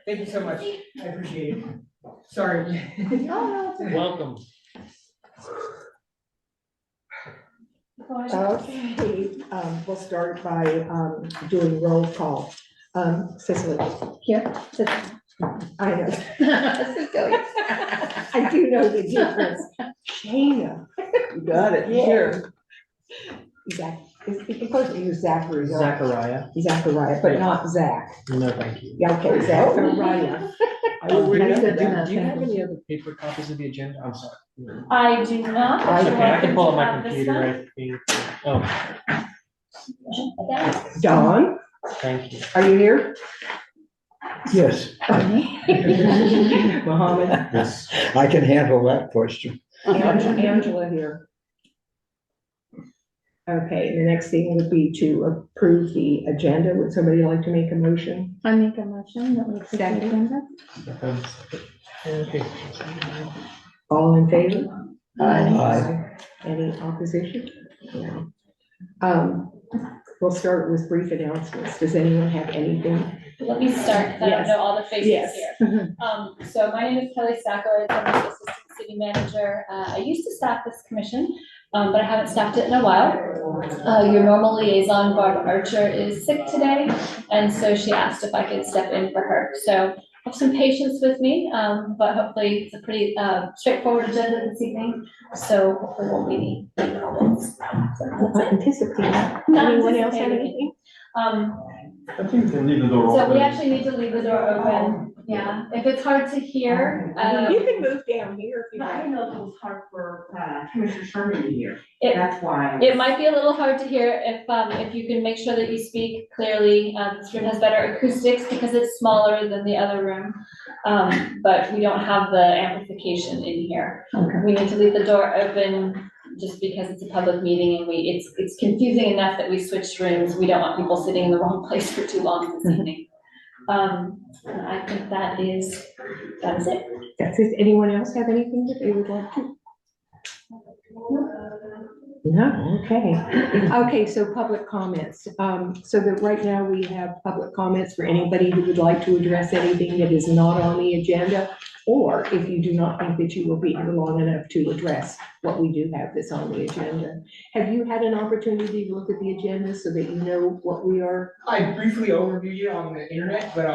Thank you so much. I appreciate it. Sorry. Welcome. Okay, we'll start by doing roll call. Cicely. Here. I know. I do know the difference. Shayna. You got it, here. Zach, it's supposed to use Zach or Zach. Zachariah. Zachariah, but not Zach. No, thank you. Yeah, okay, Zachariah. Do you That's have good. any other paper copies of the agenda? I'm sorry. I do not. but you're Okay, I can pull up welcome my to have computer. this Oh, one. Dawn, thank you. are you here? Yes, Mohammed, yes, I can handle that question. Angela here. Okay, the next thing would be to approve the agenda. Would somebody like to make a motion? I make a motion that we accept the Second. agenda. Okay. All in favor? Aye. Any opposition? No. We'll start with brief announcements. Does anyone have anything? Let me start, 'cause I don't Yes. know all the faces Yes. here. So my name is Kelly Stackowitz, I'm the Assistant City Manager. I used to staff this commission, but I haven't staffed it in a while. Your normal liaison, Barb Archer, is sick today, and so she asked if I could step in for her. So have some patience with me, but hopefully it's a pretty straightforward agenda this evening, so hopefully won't be any problems. So Not that's it. anticipating. Not Anyone else have anticipating. anything? I think we can leave the door So open. we actually need to leave the door open, yeah, if it's hard to hear, You can move down here if you I like. don't know if it was hard for Commissioner Sherman to hear, it, that's why. it might be a little hard to hear if you can make sure that you speak clearly. This room has better acoustics because it's smaller than the other room. But we don't have the amplification in here. Okay. We need to leave the door open just because it's a public meeting and it's confusing enough that we switched rooms. We don't want people sitting in the wrong place for too long this evening. And I think that is it. Does anyone else have anything that they would like to? No, okay. Okay, so public comments. So that right now we have public comments for anybody who would like to address anything that is not on the agenda, or if you do not think that you will be here long enough to address what we do have that's on the agenda. Have you had an opportunity to look at the agenda so that you know what we are? I briefly overviewed it on the internet, but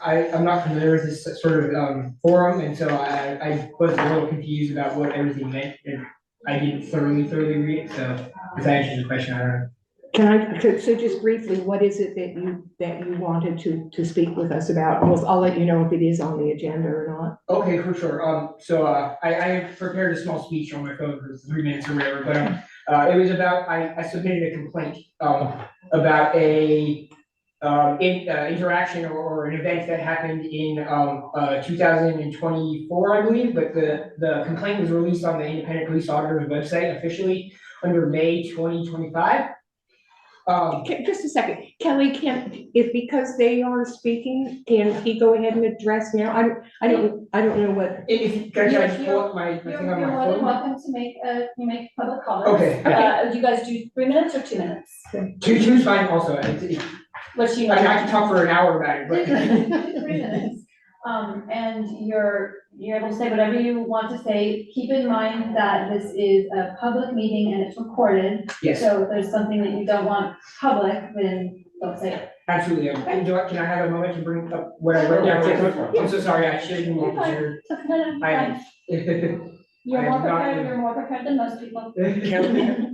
I'm not familiar with this sort of forum, and so I was a little confused about what everything meant, and I didn't thoroughly read it, so if that answers the question, I don't know. Can I, so just briefly, what is it that you wanted to speak with us about? I'll let you know if it is on the agenda or not. Okay, for sure. So I prepared a small speech on my phone for 3 minutes or whatever, but it was about, I submitted a complaint about a interaction or an event that happened in 2024, I believe, but the complaint was released on the Independent Police Auditor's website officially under May 2025. Just a second, Kelly, if because they are speaking, can he go ahead and address now? I don't know what. If, can I just pull up my thing on You're my more than phone? welcome to make public comments. Okay. Do you guys do 3 minutes or 2 minutes? Two's fine also. What you I know? can talk for an hour about it, but. 3 minutes. And you're able to say whatever you want to say. Keep in mind that this is a public meeting and it's recorded. Yes, So if there's something that you don't want public, then don't say it. absolutely. Can I have a moment to bring up what I wrote down? I'm so sorry, I should have been more prepared. No, I fine. am. You're I more am not prepared, in- you're more prepared than most people.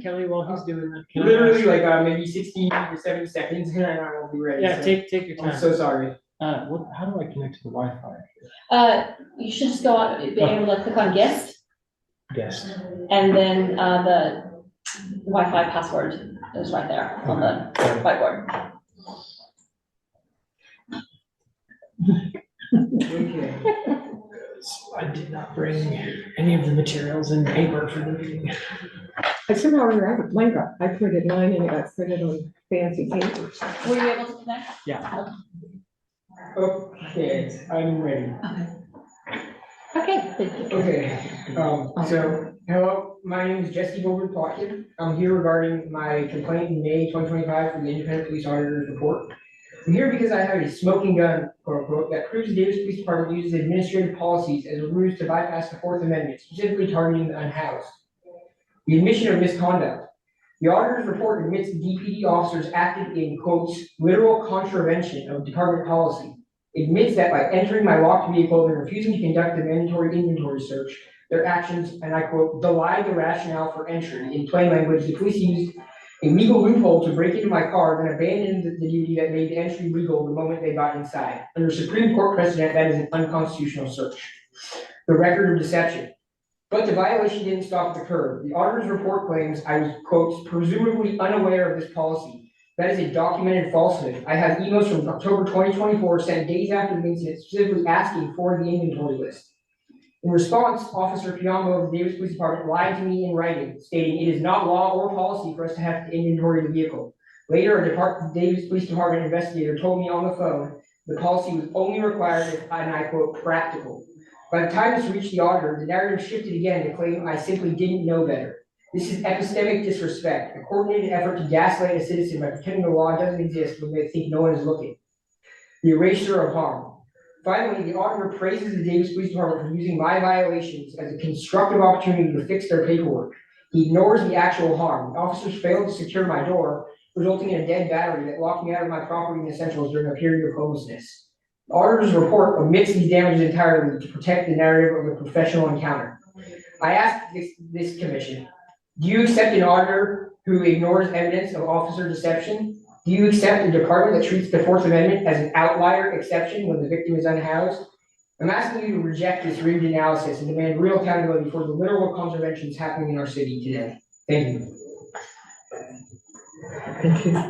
Kelly, while he's doing that. can I Literally ask- like maybe 60 to 70 seconds and I won't be ready. Yeah, so take your I'm time. so sorry. How do I connect to the Wi-Fi? You should just go on, be able to click on guest, Guest. and then the Wi-Fi password is right there on the whiteboard. Okay. I did not bring any of the materials in paper for the meeting. I somehow remember, I printed mine and it got printed on fancy paper. Were you able to connect? Yeah. Okay, I'm ready. Okay, thank you. Okay, so, hello, my name is Jesse Goldberg Plotkin. I'm here regarding my complaint in May 2025 from the Independent Police Auditor's report. I'm here because I have a smoking gun, quote unquote, that proves the Davis Police Department uses administrative policies as a ruse to bypass the Fourth Amendment, specifically targeting the unhoused. The admission of misconduct. The auditor's report admits the DPD officers acted in, quotes, literal contravention of department policy. Admits that by entering my locked vehicle and refusing to conduct the mandatory inventory search, their actions, and I quote, belie the rationale for entry. In plain language, the police used a legal loophole to break into my car, then abandoned the duty that made the entry legal the moment they got inside. Under Supreme Court precedent, that is an unconstitutional search. The record of deception. But the violation didn't stop at the curb. The auditor's report claims I was, quote, presumably unaware of this policy. That is a documented falsehood. I have emails from October 2024 sent days after the incident specifically asking for the inventory list. In response, Officer Piamo of the Davis Police Department lied to me in writing, stating it is not law or policy for us to have to inventory the vehicle. Later, a Davis Police Department investigator told me on the phone the policy was only required if, and I quote, practical. By the time this reached the auditor, the narrative shifted again to claim I simply didn't know better. This is epistemic disrespect, a coordinated effort to gaslight a citizen by pretending the law doesn't exist when they think no one is looking. The erasure of harm. Finally, the auditor praises the Davis Police Department for using my violations as a constructive opportunity to fix their paperwork. He ignores the actual harm. The officers failed to secure my door, resulting in a dead battery that locked me out of my property and essentials during a period of homelessness. The auditor's report omits these damages entirely to protect the narrative of a professional encounter. I asked this commission, do you accept an auditor who ignores evidence of officer deception? Do you accept a department that treats the Fourth Amendment as an outlier exception when the victim is unhoused? I'm asking you to reject this rigged analysis and demand real accountability for the literal contraventions happening in our city today. Thank you. Thank you.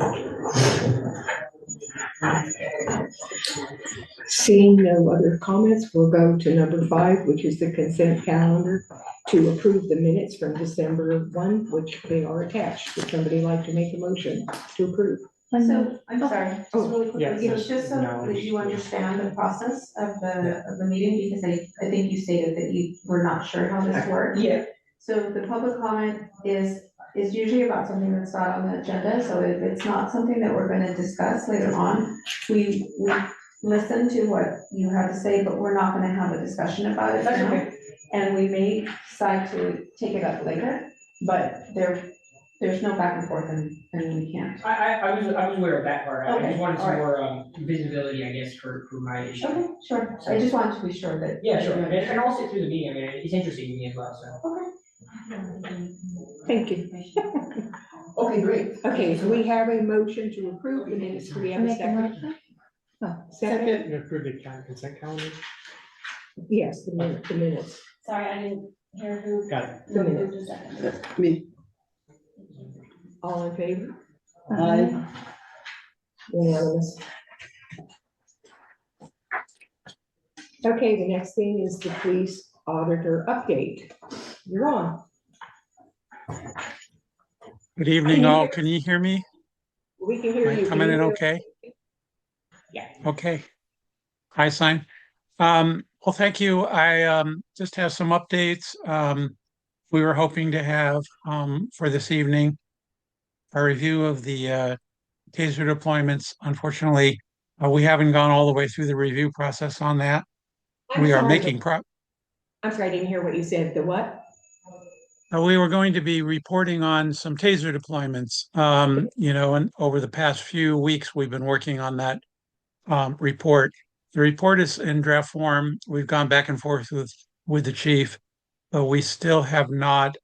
Seeing no other comments, we'll go to number 5, which is the consent calendar to approve the minutes from December 1, which they are attached. Would somebody like to make a motion to approve? So, I'm sorry, just really Yeah, quickly, so just so that you understand the process of the meeting, because I think you stated that you were not sure how this worked. Yeah. So the public comment is usually about something that's not on the agenda, so if it's not something that we're gonna discuss later on, we listen to what you have to say, but we're not gonna have a discussion about it That's now. okay. And we may decide to take it up later, but there's no back and forth and we can't. I was aware of that part. I Okay, just wanted some alright. more visibility, I guess, for my issue. Okay, sure, I just wanted to be sure that. Yeah, sure. And I'll sit through the meeting. I mean, it's interesting to me as well, so. Thank you. Okay, great. Okay, so we have a motion to approve the minutes. Do we have a Make a second? motion? Oh, second? You approve the consent calendar? Yes, the minutes. Sorry, I didn't hear who. Got it. The who minutes. moved a second. Me. All in favor? Aye. Unanimous. Okay, the next thing is the police auditor update. You're on. Good evening, all. Can you hear me? We can hear Am I you. coming in okay? Yeah. Okay. Hi, sign. Well, thank you. I just have some updates. We were hoping to have for this evening a review of the TASER deployments. Unfortunately, we haven't gone all the way through the review process on that. I'm We are sorry, making I'm sorry, I didn't hear what you said. The what? we were going to be reporting on some TASER deployments. And over the past few weeks, we've been working on that report. The report is in draft form. We've gone back and forth with the chief, but we still have not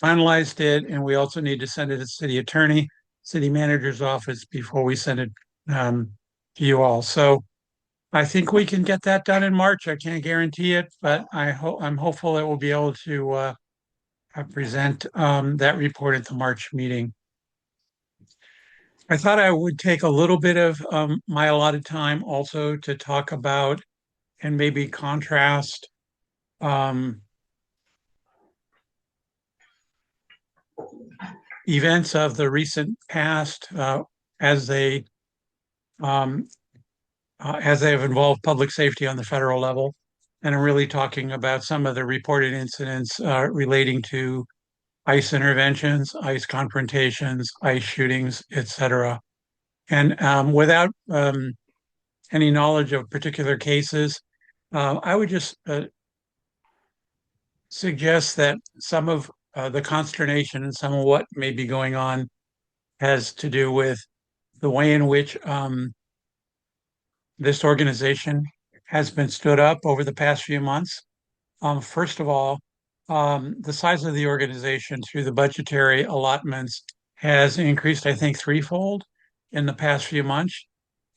finalized it. And we also need to send it to the city attorney, city manager's office before we send it to you all. So I think we can get that done in March. I can't guarantee it, but I'm hopeful that we'll be able to present that report at the March meeting. I thought I would take a little bit of my allotted time also to talk about and maybe contrast events of the recent past as they have involved public safety on the federal level. And I'm really talking about some of the reported incidents relating to ICE interventions, ICE confrontations, ICE shootings, etc. And without any knowledge of particular cases, I would just suggest that some of the consternation and some of what may be going on has to do with the way in which this organization has been stood up over the past few months. First of all, the size of the organization through the budgetary allotments has increased, I think, threefold in the past few months.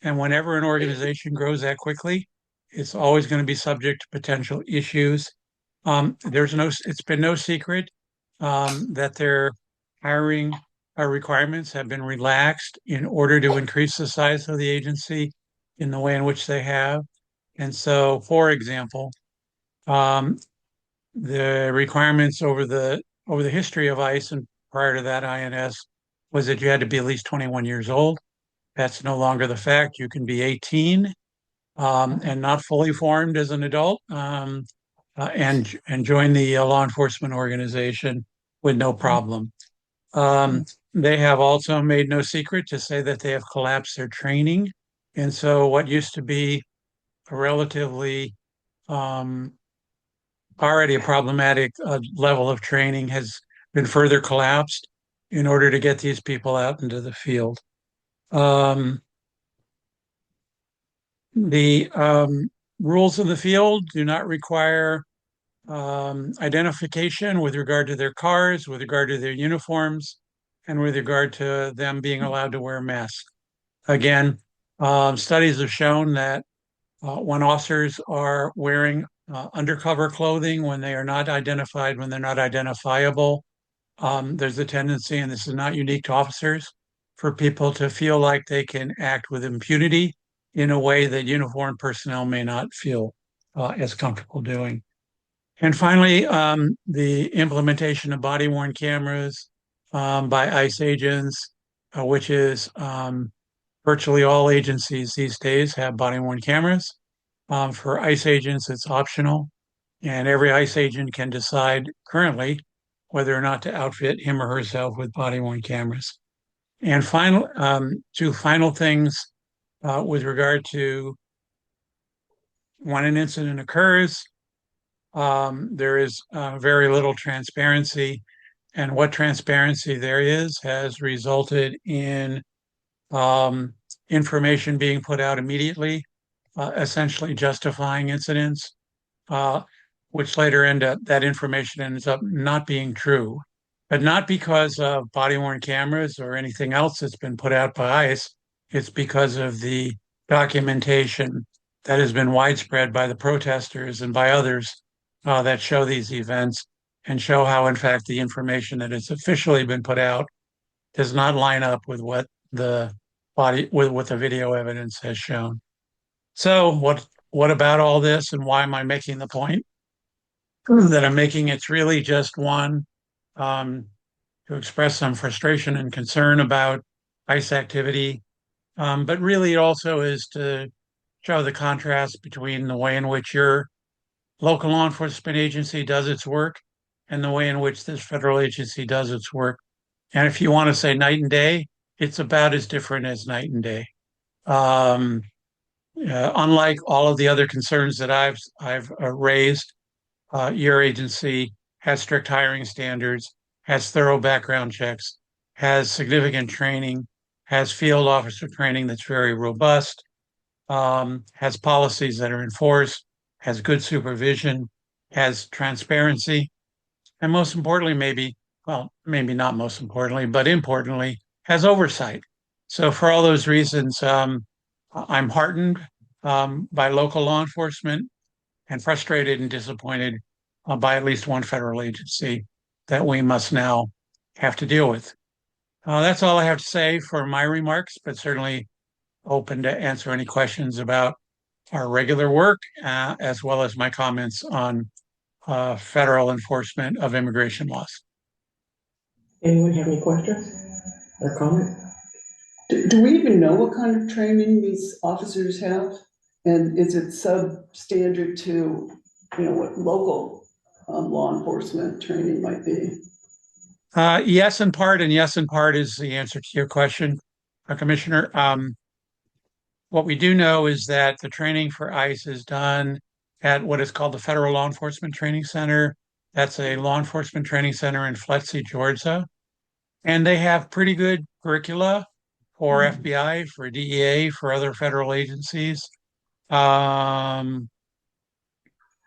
And whenever an organization grows that quickly, it's always going to be subject to potential issues. It's been no secret that their hiring requirements have been relaxed in order to increase the size of the agency in the way in which they have. And so, for example, um, the requirements over the history of ICE and prior to that INS was that you had to be at least 21 years old. That's no longer the fact. You can be 18 and not fully formed as an adult and join the law enforcement organization with no problem. They have also made no secret to say that they have collapsed their training. And so what used to be a relatively already a problematic level of training has been further collapsed in order to get these people out into the field. The rules in the field do not require identification with regard to their cars, with regard to their uniforms, and with regard to them being allowed to wear masks. Again, studies have shown that when officers are wearing undercover clothing, when they are not identified, when they're not identifiable, there's a tendency, and this is not unique to officers, for people to feel like they can act with impunity in a way that uniformed personnel may not feel as comfortable doing. And finally, the implementation of body-worn cameras by ICE agents, which is virtually all agencies these days have body-worn cameras. For ICE agents, it's optional, and every ICE agent can decide currently whether or not to outfit him or herself with body-worn cameras. And two final things with regard to when an incident occurs, there is very little transparency, and what transparency there is has resulted in information being put out immediately, essentially justifying incidents, which later that information ends up not being true, but not because of body-worn cameras or anything else that's been put out by ICE. It's because of the documentation that has been widespread by the protesters and by others that show these events and show how, in fact, the information that has officially been put out does not line up with what the video evidence has shown. So what about all this, and why am I making the point that I'm making? It's really just one, to express some frustration and concern about ICE activity, but really it also is to show the contrast between the way in which your local law enforcement agency does its work and the way in which this federal agency does its work. And if you want to say night and day, it's about as different as night and day. Unlike all of the other concerns that I've raised, your agency has strict hiring standards, has thorough background checks, has significant training, has field officer training that's very robust, has policies that are enforced, has good supervision, has transparency, and most importantly, maybe not most importantly, but importantly, has oversight. So for all those reasons, I'm heartened by local law enforcement and frustrated and disappointed by at least one federal agency that we must now have to deal with. That's all I have to say for my remarks, but certainly open to answer any questions about our regular work, as well as my comments on federal enforcement of immigration laws. Anyone have any questions or comment? Do we even know what kind of training these officers have? And is it substandard to, what local law enforcement training might be? Yes, in part, and yes, in part is the answer to your question. Commissioner. What we do know is that the training for ICE is done at what is called the Federal Law Enforcement Training Center. That's a law enforcement training center in Fletsey, Georgia. And they have pretty good curricula for FBI, for DEA, for other federal agencies,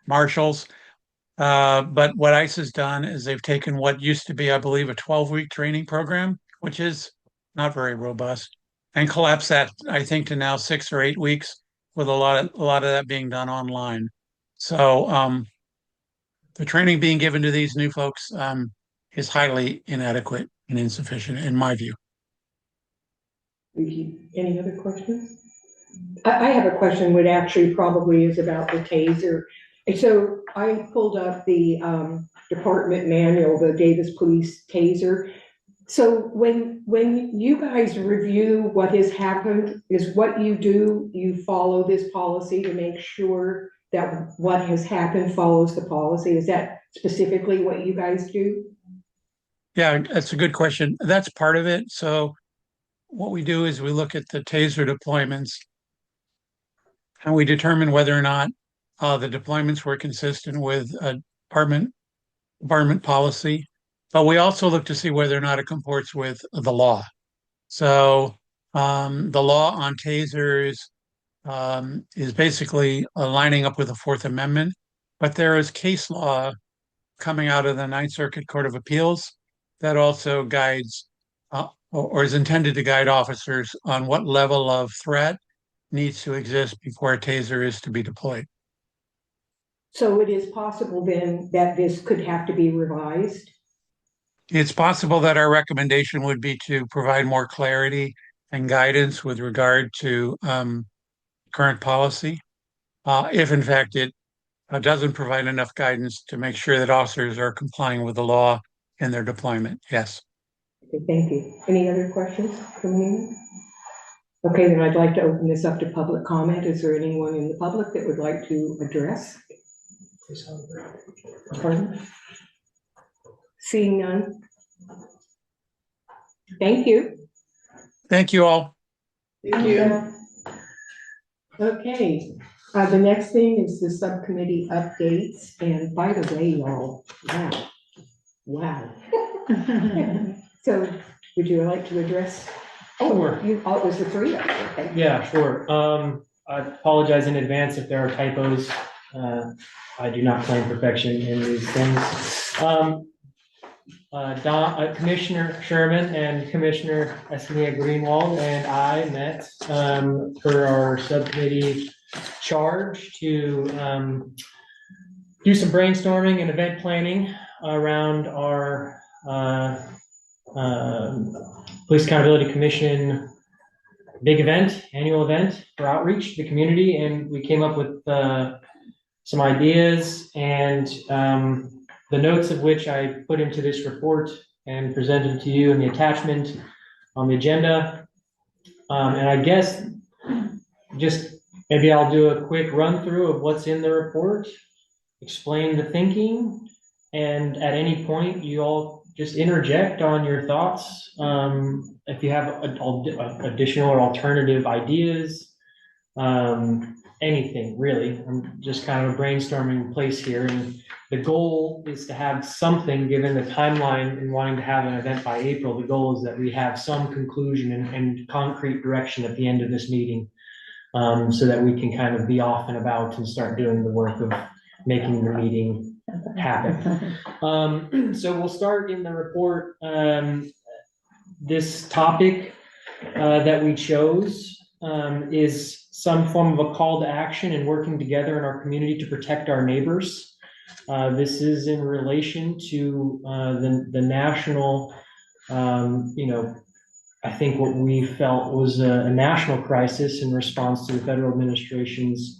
marshals. But what ICE has done is they've taken what used to be, I believe, a 12-week training program, which is not very robust, and collapsed that, I think, to now 6 or 8 weeks, with a lot of that being done online. So the training being given to these new folks is highly inadequate and insufficient, in my view. Any other questions? I have a question, which actually probably is about the TASER. So I pulled up the department manual, the Davis Police TASER. So when you guys review what has happened, is what you do, you follow this policy to make sure that what has happened follows the policy? Is that specifically what you guys do? Yeah, that's a good question. That's part of it. So what we do is we look at the TASER deployments and we determine whether or not the deployments were consistent with department policy. But we also look to see whether or not it comports with the law. So the law on tasers is basically lining up with the Fourth Amendment, but there is case law coming out of the Ninth Circuit Court of Appeals that also guides or is intended to guide officers on what level of threat needs to exist before a taser is to be deployed. So it is possible then that this could have to be revised? It's possible that our recommendation would be to provide more clarity and guidance with regard to current policy, if in fact it doesn't provide enough guidance to make sure that officers are complying with the law in their deployment. Yes. Okay, thank you. Any other questions from you? Okay, then I'd like to open this up to public comment. Is there anyone in the public that would like to address? Pardon? Seeing none. Thank you. Thank you all. Thank you. Okay, the next thing is the subcommittee updates, and by the way, y'all, wow. So, would you like to address? Sure. It was the three of us, okay. Yeah, sure. I apologize in advance if there are typos. I do not claim perfection in these things. Commissioner Sherman and Commissioner Escamilla Greenwald and I met for our subcommittee charge to do some brainstorming and event planning around our Police Accountability Commission big event, annual event for outreach to the community, and we came up with some ideas and the notes of which I put into this report and presented to you in the attachment on the agenda. And I guess just maybe I'll do a quick run through of what's in the report, explain the thinking, and at any point you all just interject on your thoughts. If you have additional or alternative ideas, anything really. I'm just kind of a brainstorming place here, and the goal is to have something, given the timeline and wanting to have an event by April. The goal is that we have some conclusion and concrete direction at the end of this meeting, so that we can kind of be off and about and start doing the work of making the meeting happen. So we'll start in the report. This topic that we chose is some form of a call to action and working together in our community to protect our neighbors. This is in relation to the national, I think what we felt was a national crisis in response to the federal administration's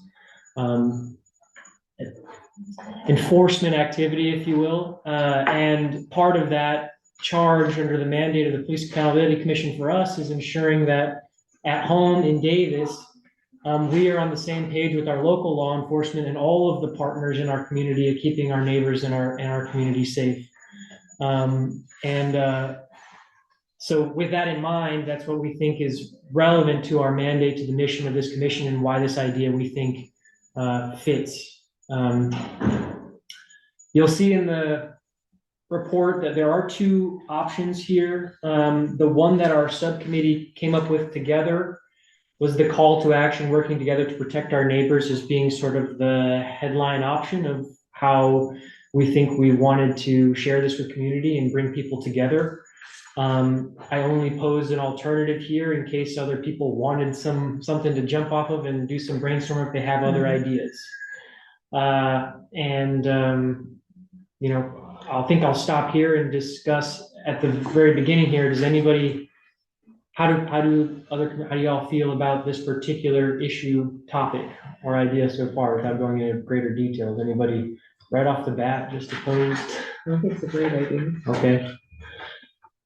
enforcement activity, if you will. And part of that charge under the mandate of the Police Accountability Commission for us is ensuring that at home in Davis, we are on the same page with our local law enforcement and all of the partners in our community of keeping our neighbors and our community safe. So with that in mind, that's what we think is relevant to our mandate, to the mission of this commission, and why this idea we think fits. You'll see in the report that there are two options here. The one that our subcommittee came up with together was the call to action, working together to protect our neighbors, as being sort of the headline option of how we think we wanted to share this with community and bring people together. I only posed an alternative here in case other people wanted something to jump off of and do some brainstorming if they have other ideas. You know, I'll stop here and discuss at the very beginning here. Does anybody, how do y'all feel about this particular issue, topic, or idea so far, without going into greater details? Anybody right off the bat just opposed? I think it's a great idea. Okay.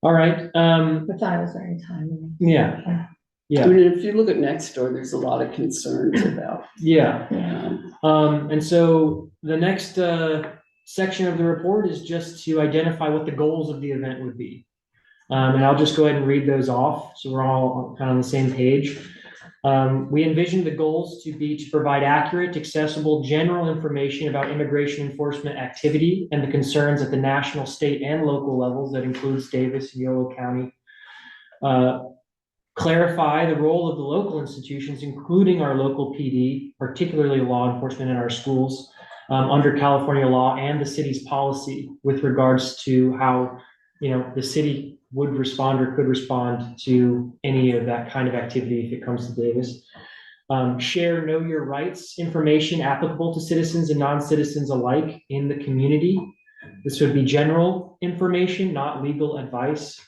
All right. But I was very timely. Yeah. I Yeah. mean, if you look at next door, there's a lot of concerns about. Yeah. um, And so the next section of the report is just to identify what the goals of the event would be. And I'll just go ahead and read those off, so we're all kind of on the same page. We envision the goals to be to provide accurate, accessible, general information about immigration enforcement activity and the concerns at the national, state, and local levels. That includes Davis and Yolo County. Clarify the role of the local institutions, including our local PD, particularly law enforcement in our schools, under California law and the city's policy with regards to how, you know, the city would respond or could respond to any of that kind of activity if it comes to Davis. Share know your rights information applicable to citizens and non-citizens alike in the community. This would be general information, not legal advice.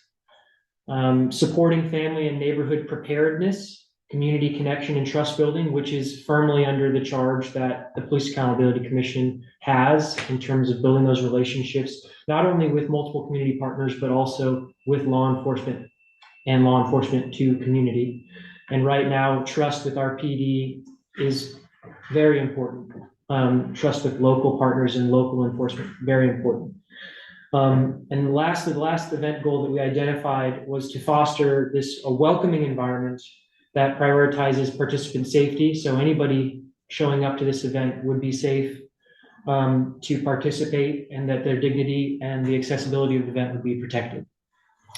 Supporting family and neighborhood preparedness, community connection and trust building, which is firmly under the charge that the Police Accountability Commission has in terms of building those relationships, not only with multiple community partners, but also with law enforcement and law enforcement to community. And right now, trust with our PD is very important. Trust with local partners and local enforcement, very important. And lastly, the last event goal that we identified was to foster a welcoming environment that prioritizes participant safety. So anybody showing up to this event would be safe to participate, and that their dignity and the accessibility of the event would be protected.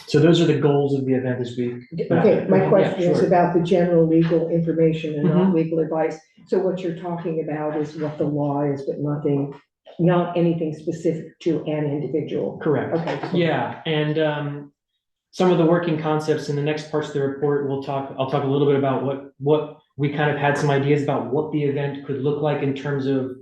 So those are the goals of the event this week. Okay, my question Yeah, is sure. about the general legal information and not Mhm. legal advice. So what you're talking about is what the law is, but not anything specific to an individual. Correct. Okay. Yeah, and some of the working concepts in the next parts of the report, I'll talk a little bit about what we kind of had some ideas about what the event could look like in terms of,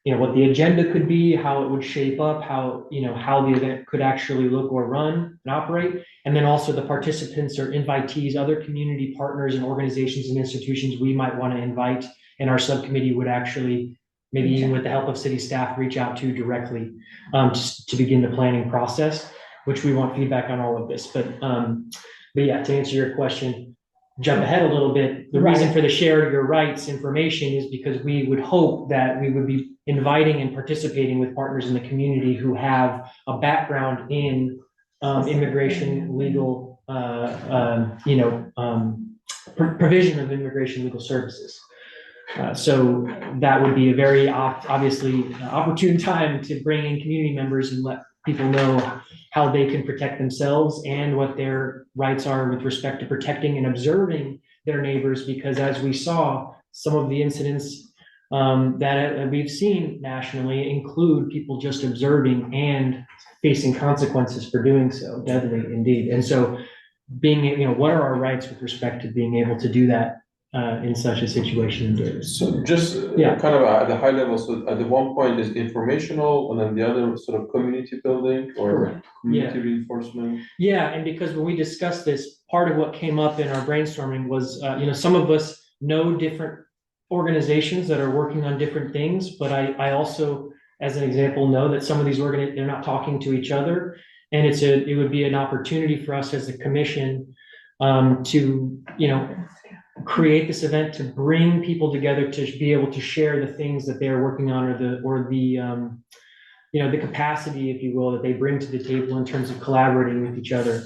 you know, what the agenda could be, how it would shape up, how the event could actually look or run and operate. And then also the participants or invitees, other community partners and organizations and institutions we might want to invite, and our subcommittee would actually, maybe even with the help of city staff, reach out to directly to begin the planning process, which we want feedback on all of this. But yeah, to answer your question, jump ahead a little bit. The reason for the share your rights information is because we would hope that we would be inviting and participating with partners in the community who have a background in immigration legal, provision of immigration legal services. So that would be a very obviously opportune time to bring in community members and let people know how they can protect themselves and what their rights are with respect to protecting and observing their neighbors. Because as we saw, some of the incidents that we've seen nationally include people just observing and facing consequences for doing so, deadly indeed. And so what are our rights with respect to being able to do that in such a situation? So just kind of at the high level, so at the one point is informational, and then the other sort of community building or community reinforcement. Yeah, and because when we discussed this, part of what came up in our brainstorming was, some of us know different organizations that are working on different things, but I also, as an example, know that some of these they're not talking to each other, and it would be an opportunity for us as a commission to create this event to bring people together to be able to share the things that they're working on, or the capacity, if you will, that they bring to the table in terms of collaborating with each other.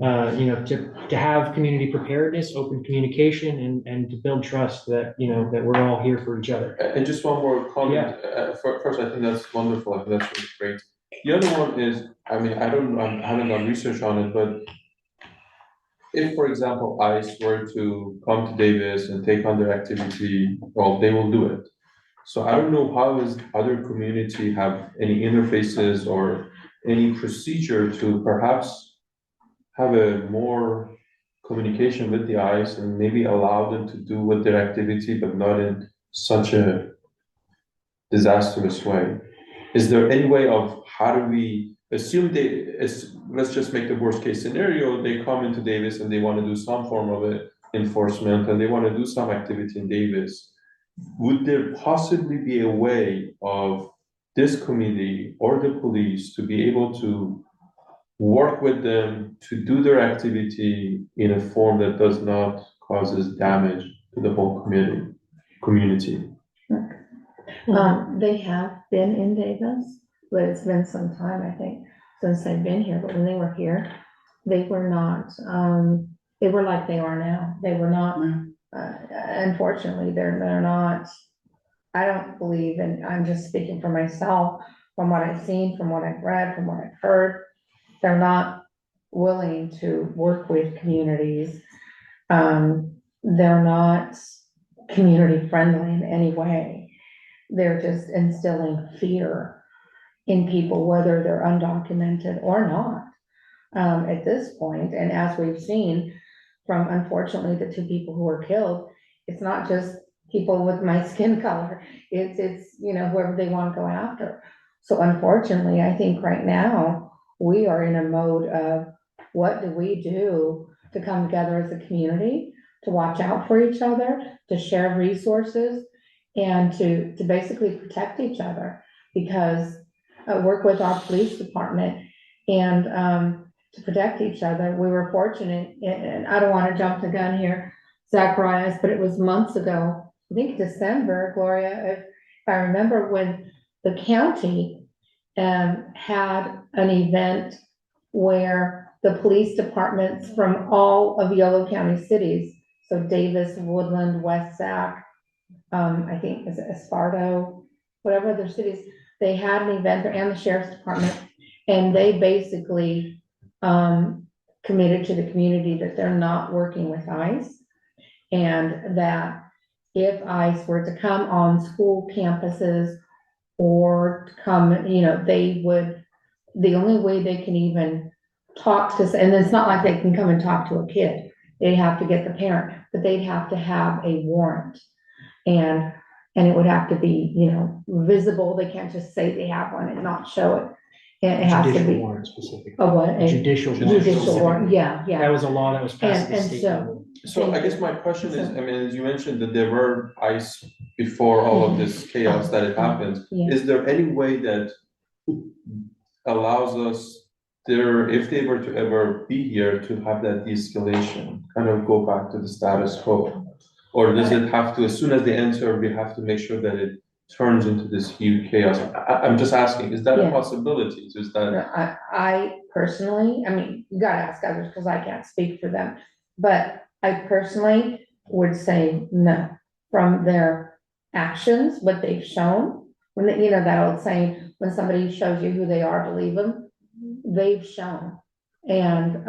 to have community preparedness, open communication, and to build trust that, that we're all here for each other. And just one more comment. First, I think that's wonderful. I think that's really great. The other one is, I haven't done research on it, but if, for example, ICE were to come to Davis and take on their activity, well, they will do it. So I don't know how is other community have any interfaces or any procedure to perhaps have a more communication with the ICE and maybe allow them to do with their activity, but not in such a disastrous way. Is there any way of how do we assume let's just make the worst case scenario, they come into Davis and they want to do some form of enforcement and they want to do some activity in Davis. Would there possibly be a way of this committee or the police to be able to work with them to do their activity in a form that does not causes damage to the whole community? They have been in Davis, but it's been some time, I think, since they've been here. But when they were here, they were not, they were like they are now. They were not, unfortunately, they're not, I don't believe, and I'm just speaking for myself, from what I've seen, from what I've read, from what I've heard, they're not willing to work with communities. They're not community friendly in any way. They're just instilling fear in people, whether they're undocumented or not, at this point. And as we've seen from, unfortunately, the 2 people who were killed, it's not just people with my skin color, it's whoever they want to go after. So unfortunately, I think right now we are in a mode of what do we do to come together as a community, to watch out for each other, to share resources, and to basically protect each other, because work with our police department and to protect each other. We were fortunate, and I don't want to jump the gun here, Zacharias, but it was months ago, I think December, Gloria, if I remember, when the county had an event where the police departments from all of Yolo County cities, so Davis, Woodland, West Sac, I think is it Esparto, whatever other cities, they had an event there, and the sheriff's department, and they basically committed to the community that they're not working with ICE, and that if ICE were to come on school campuses or to come, they would, the only way they can even talk to, and it's not like they can come and talk to a kid, they'd have to get the parent, but they'd have to have a warrant. And it would have to be, visible. They can't just say they have one and not show it. And it has to Judicial be. warrant specific. Oh, what? A Judicial warrant, yeah. That was a law that was passed at the And state so- level. So I guess my question is, as you mentioned that there were ICE before all of this chaos that it happened. Yeah. Is there any way that allows us if they were to ever be here, to have that de-escalation, kind of go back to the status quo? Or does it have to, as soon as they enter, we have to make sure that it turns into this huge chaos? I'm just asking, is that a Yeah. possibility? Is that? I personally, you gotta ask others because I can't speak for them, but I personally would say no. From their actions, what they've shown, when that old saying, when somebody shows you who they are, believe them, they've shown. And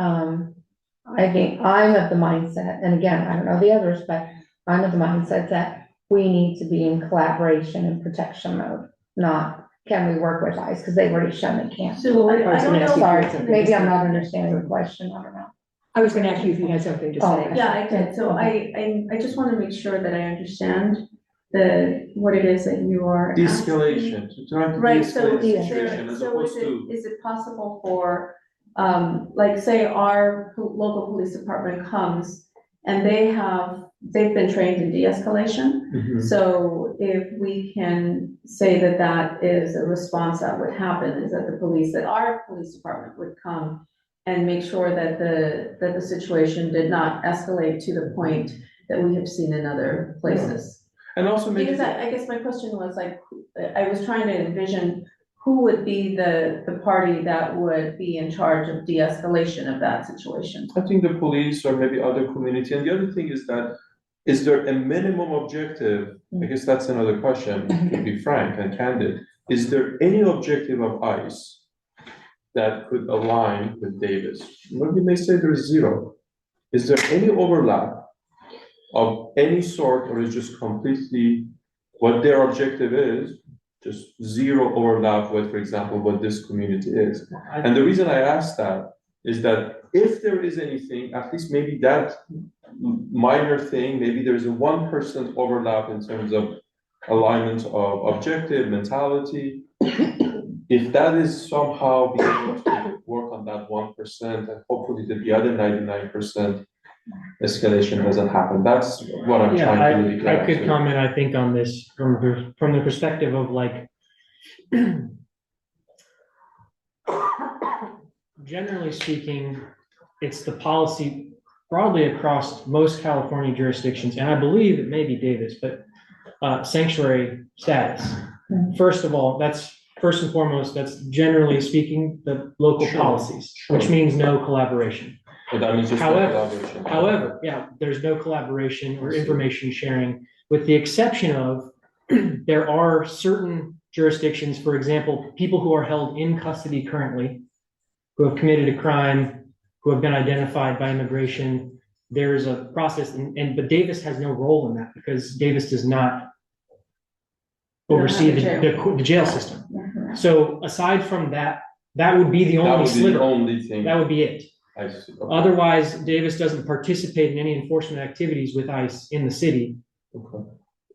I think I'm of the mindset, and again, I don't know the others, but I'm of the mindset that we need to be in collaboration and protection mode, not can we work with ICE, because they've already shown they can't. So I don't know. Sorry, maybe I'm not understanding the question, I don't know. I was gonna ask you if you had something to Oh, say. Yeah, I did. So I just want to make sure that I understand what it is that you are asking. De-escalation, to try to Right, so de-escalate the is situation as so opposed to. is it possible for, like, say our local police department comes and they've been trained in de-escalation? Mhm. So if we can say that that is a response that would happen, is that our police department would come and make sure that the situation did not escalate to the point that we have seen in other places. And also maybe. Because I guess my question was like, I was trying to envision who would be the party that would be in charge of de-escalation of that situation? I think the police or maybe other community, and the other thing is that, is there a minimum objective? I guess that's another question, to be frank and candid. Is there any objective of ICE that could align with Davis? Well, you may say there is zero. Is there any overlap of any sort, or is just completely what their objective is, just zero overlap with, for example, what this community is? And the reason I ask that is that if there is anything, at least maybe that minor thing, maybe there's a 1% overlap in terms of alignment of objective, mentality. If that is somehow being able to work on that 1%, and hopefully the other 99% escalation doesn't happen, that's what I'm trying to really get I could to. comment, I think, on this from the perspective of like, generally speaking, it's the policy broadly across most California jurisdictions, and I believe it may be Davis, but sanctuary status. First of all, that's first and foremost, that's generally speaking the local policies, which means no collaboration. But that means just no collaboration. However, yeah, there's no collaboration or information sharing, with the exception of there are certain jurisdictions, for example, people who are held in custody currently, who have committed a crime, who have been identified by immigration. There's a process, but Davis has no role in that because Davis does not oversee the jail system. So aside from that, that would be the only sliver. Only thing. That would be it. I see. Okay. Otherwise, Davis doesn't participate in any enforcement activities with ICE in the city. Okay.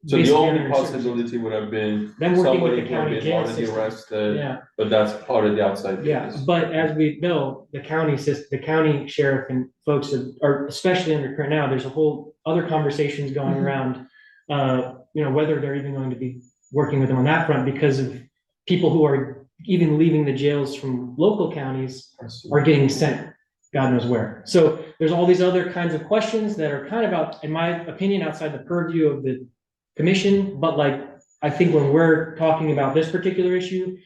So the only possibility would have been them working with somebody the who had county been jail already system. arrested, Yeah. but that's already outside. Yeah, Davis. but as we know, the county system, the county sheriff and folks are especially under current now, there's a whole other conversations going around, whether they're even going to be working with them on that front because of people who are even leaving the jails from local counties are getting sent God knows where. So there's all these other kinds of questions that are kind of out, in my opinion, outside the purview of the commission. But like, I think when we're talking about this particular issue,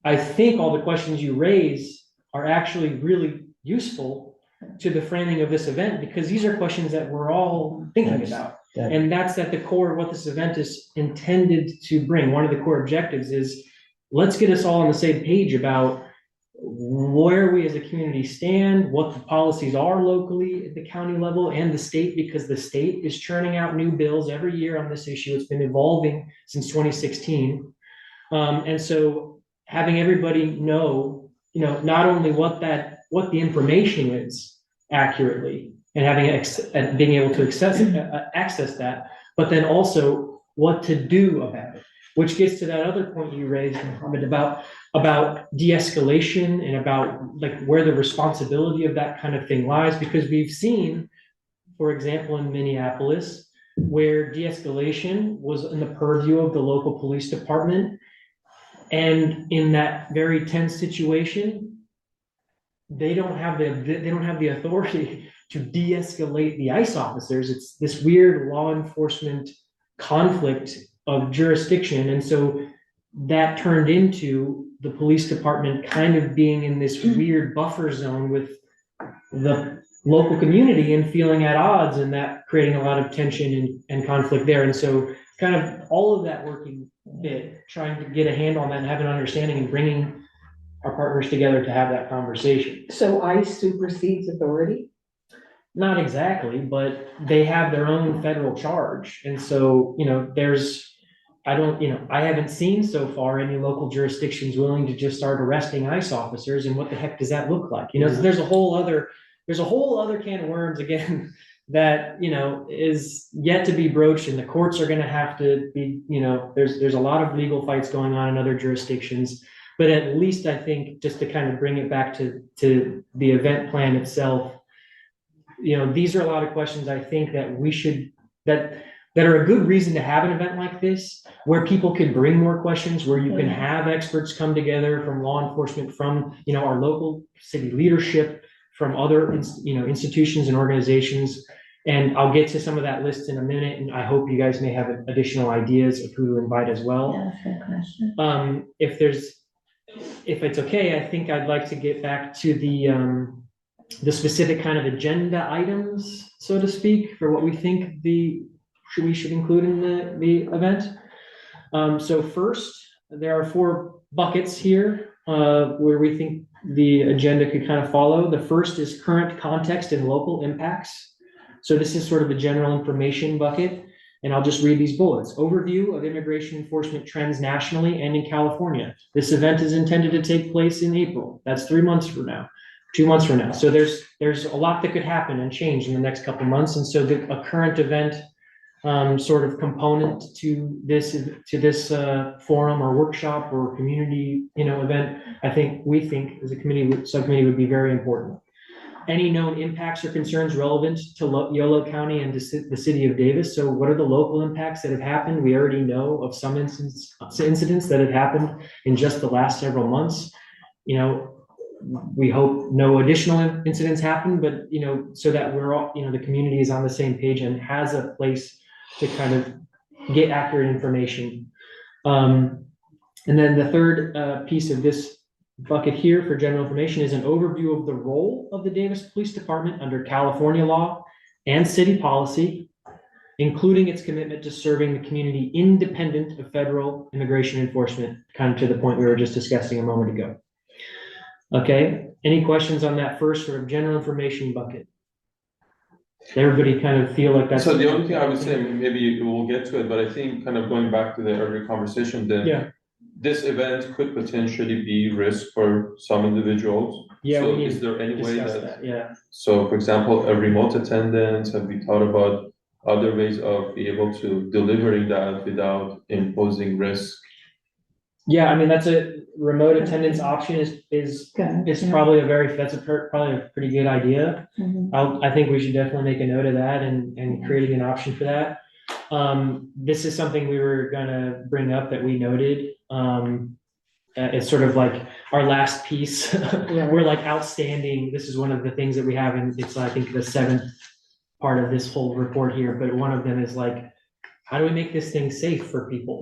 I think all the questions you raise are actually really useful to the framing of this event, because these are questions that we're all thinking about. And that's at the core of what this event is intended to bring. One of the core objectives is, let's get us all on the same page about where we as a community stand, what the policies are locally at the county level and the state, because the state is churning out new bills every year on this issue. It's been evolving since 2016. And so having everybody know, not only what the information is accurately and having being able to access that, but then also what to do about it. Which gets to that other point you raised, Mohammed, about de-escalation and about like where the responsibility of that kind of thing lies, because we've seen, for example, in Minneapolis, where de-escalation was in the purview of the local police department, and in that very tense situation, they don't have the authority to de-escalate the ICE officers. It's this weird law enforcement conflict of jurisdiction. And so that turned into the police department kind of being in this weird buffer zone with the local community and feeling at odds, and that creating a lot of tension and conflict there. And so kind of all of that working bit, trying to get a handle on that and have an understanding and bringing our partners together to have that conversation. So ICE supersedes authority? Not exactly, but they have their own federal charge. And so, I haven't seen so far any local jurisdictions willing to just start arresting ICE officers. And what the heck does that look like? There's a whole other can of worms again that, is yet to be broached, and the courts are going to have to be, there's a lot of legal fights going on in other jurisdictions. But at least I think, just to kind of bring it back to the event plan itself, these are a lot of questions I think that we should, that are a good reason to have an event like this, where people can bring more questions, where you can have experts come together from law enforcement, from, our local city leadership, from other, institutions and organizations. And I'll get to some of that list in a minute, and I hope you guys may have additional ideas of who to invite as well. Yeah, that's a good question. If there's if it's okay, I think I'd like to get back to the specific kind of agenda items, so to speak, for what we think we should include in the event. So first, there are 4 buckets here where we think the agenda could kind of follow. The first is current context and local impacts. So this is sort of a general information bucket, and I'll just read these bullets. Overview of immigration enforcement trends nationally and in California. This event is intended to take place in April. That's 3 months from now, 2 months from now. So there's a lot that could happen and change in the next couple months. And so a current event sort of component to this forum or workshop or community, event, we think as a subcommittee would be very important. Any known impacts or concerns relevant to Yolo County and to the city of Davis. So what are the local impacts that have happened? We already know of some incidents that have happened in just the last several months. We hope no additional incidents happen, but, so that we're all, the community is on the same page and has a place to kind of get accurate information. And then the third piece of this bucket here for general information is an overview of the role of the Davis Police Department under California law and city policy, including its commitment to serving the community independent of federal immigration enforcement, kind of to the point we were just discussing a moment ago. Okay, any questions on that first sort of general information bucket? Everybody kind of feel like that's. So the only thing I would say, maybe we'll get to it, but I think kind of going back to the earlier conversation, that this event could potentially be risk for some individuals. Yeah. So is there any way that? Yeah. So for example, a remote attendance, have we thought about other ways of being able to delivering that without imposing risk? Yeah, I mean, that's a remote attendance option is probably probably a pretty good idea. I think we should definitely make a note of that and creating an option for that. This is something we were gonna bring up that we noted. It's sort of like our last piece. We're like outstanding. This is one of the things that we have, and it's I think the 7th part of this whole report here. But one of them is like, how do we make this thing safe for people?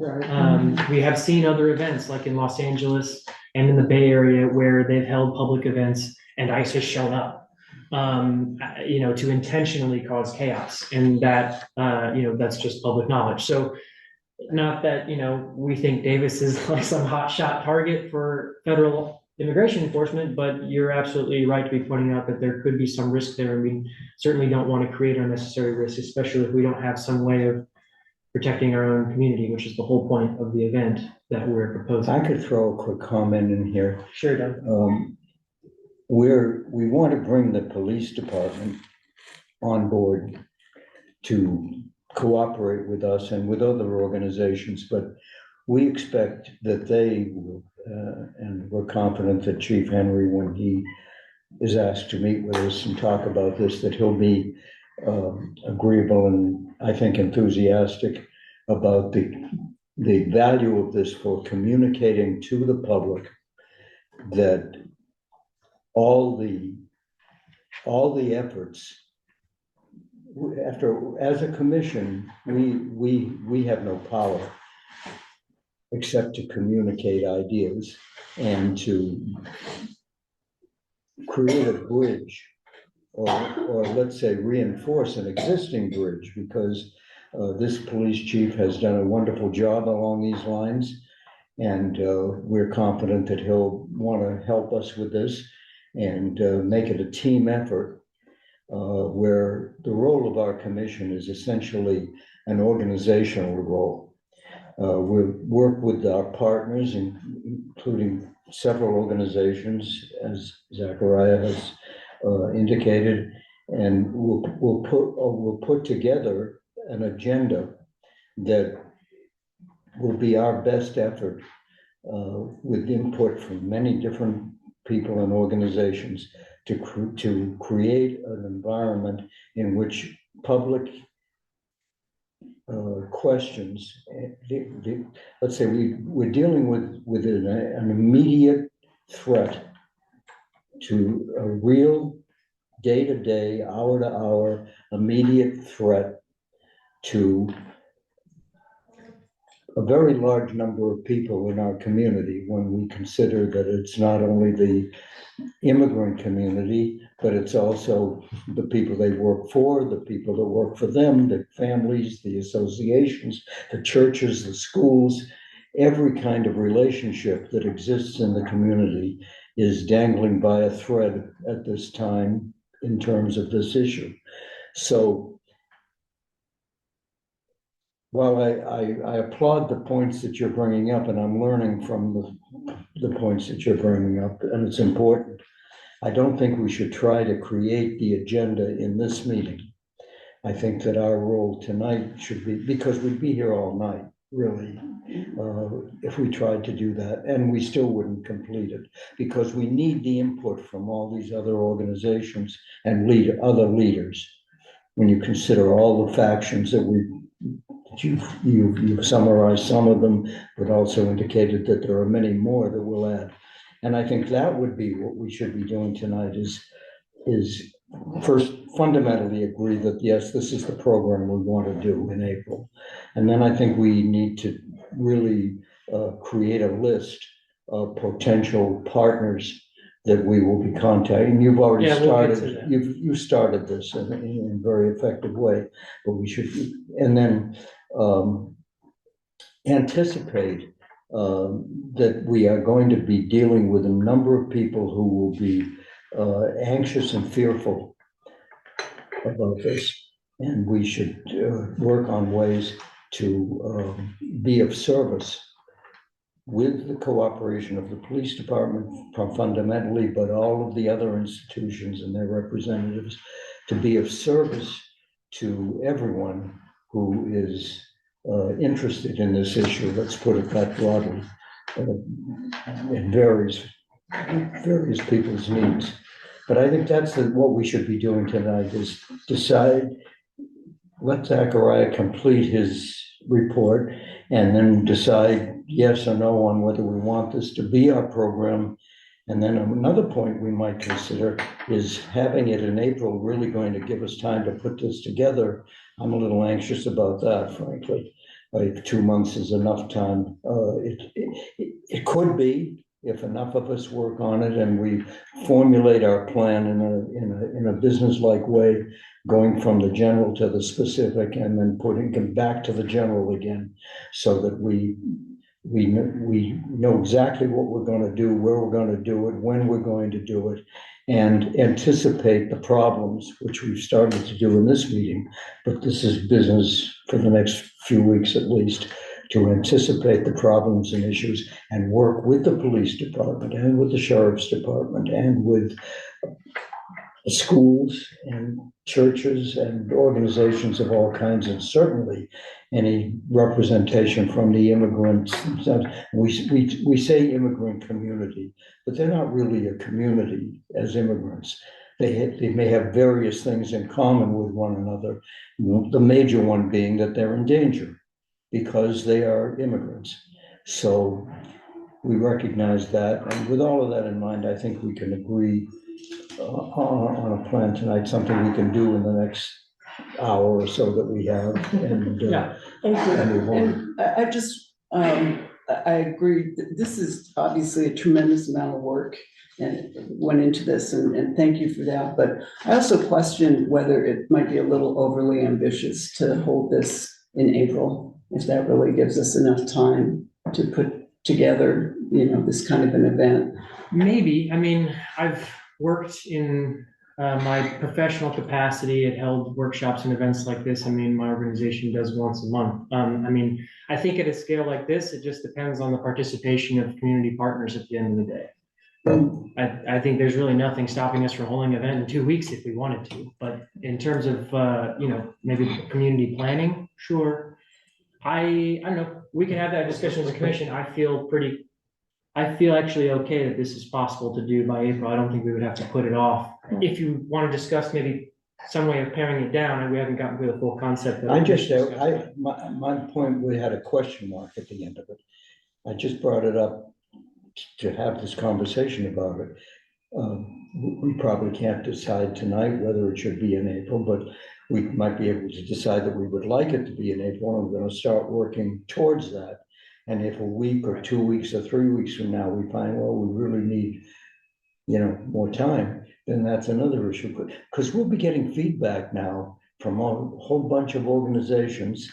We have seen other events like in Los Angeles and in the Bay Area where they've held public events and ICE has shown up, to intentionally cause chaos, and that, that's just public knowledge. So not that, we think Davis is like some hotshot target for federal immigration enforcement, but you're absolutely right to be pointing out that there could be some risk there. And we certainly don't want to create unnecessary risk, especially if we don't have some way of protecting our own community, which is the whole point of the event that we're proposing. I could throw a quick comment in here. Sure, Doug. We want to bring the police department on board to cooperate with us and with other organizations, but we expect that they will, and we're confident that Chief Henry, when he is asked to meet with us and talk about this, that he'll be agreeable and I think enthusiastic about the value of this for communicating to the public that all the efforts as a commission, we have no power except to communicate ideas and to create a bridge, or let's say reinforce an existing bridge, because this police chief has done a wonderful job along these lines, and we're confident that he'll want to help us with this and make it a team effort, where the role of our commission is essentially an organizational role. We'll work with our partners, including several organizations, as Zachariah has indicated, and we'll put together an agenda that will be our best effort with input from many different people and organizations to create an environment in which public questions, let's say we're dealing with an immediate threat to a real day-to-day, hour-to-hour immediate threat to a very large number of people in our community when we consider that it's not only the immigrant community, but it's also the people they work for, the people that work for them, the families, the associations, the churches, the schools. Every kind of relationship that exists in the community is dangling by a thread at this time in terms of this issue. So while I applaud the points that you're bringing up, and I'm learning from the points that you're bringing up, and it's important, I don't think we should try to create the agenda in this meeting. I think that our role tonight should be, because we'd be here all night, really, if we tried to do that, and we still wouldn't complete it, because we need the input from all these other organizations and other leaders. When you consider all the factions that you've summarized some of them, but also indicated that there are many more that we'll add. And I think that would be what we should be doing tonight is first fundamentally agree that, yes, this is the program we want to do in April. And then I think we need to really create a list of potential partners that we will be contacting. You've already started, you started this in a very effective way, but we should, and then anticipate that we are going to be dealing with a number of people who will be anxious and fearful about this. And we should work on ways to be of service with the cooperation of the police department fundamentally, but all of the other institutions and their representatives, to be of service to everyone who is interested in this issue, let's put it that broadly, in various people's needs. But I think that's what we should be doing tonight, is decide, let Zachariah complete his report, and then decide yes or no on whether we want this to be our program. And then another point we might consider is having it in April really going to give us time to put this together. I'm a little anxious about that, frankly. If 2 months is enough time, it could be, if enough of us work on it and we formulate our plan in a business-like way, going from the general to the specific, and then putting it back to the general again, so that we know exactly what we're going to do, where we're going to do it, when we're going to do it, and anticipate the problems, which we've started to do in this meeting. But this is business for the next few weeks at least, to anticipate the problems and issues and work with the police department and with the sheriff's department and with schools and churches and organizations of all kinds, and certainly any representation from the immigrants. We say immigrant community, but they're not really a community as immigrants. They may have various things in common with one another, the major one being that they're in danger because they are immigrants. So we recognize that, and with all of that in mind, I think we can agree on a plan tonight, something we can do in the next hour or so that we have, and And I just, I agree, this is obviously a tremendous amount of work and went into this, and thank you for that. But I also question whether it might be a little overly ambitious to hold this in April, if that really gives us enough time to put together, this kind of an event. Maybe. I mean, I've worked in my professional capacity and held workshops and events like this. I mean, my organization does once a month. I mean, I think at a scale like this, it just depends on the participation of community partners at the end of the day. I think there's really nothing stopping us from holding an event in 2 weeks if we wanted to. But in terms of, maybe community planning, sure. I don't know, we can have that discussion as a commission. I feel actually okay that this is possible to do by April. I don't think we would have to put it off. If you want to discuss maybe some way of paring it down, and we haven't gotten to the full concept. My point, we had a question mark at the end of it. I just brought it up to have this conversation about it. We probably can't decide tonight whether it should be in April, but we might be able to decide that we would like it to be in April, and we're gonna start working towards that. And if a week or 2 weeks or 3 weeks from now, we find, well, we really need, more time, then that's another issue. Because we'll be getting feedback now from a whole bunch of organizations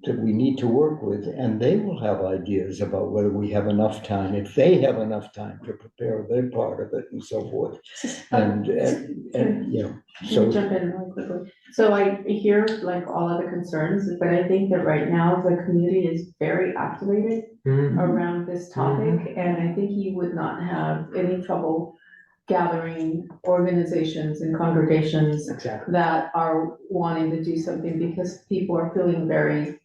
that we need to work with, and they will have ideas about whether we have enough time, if they have enough time to prepare their part of it and so forth. And so. Jump in really quickly. So I hear like all of the concerns, but I think that right now the community is very activated around this topic. And I think you would not have any trouble gathering organizations and congregations Exactly. that are wanting to do something because people are feeling very,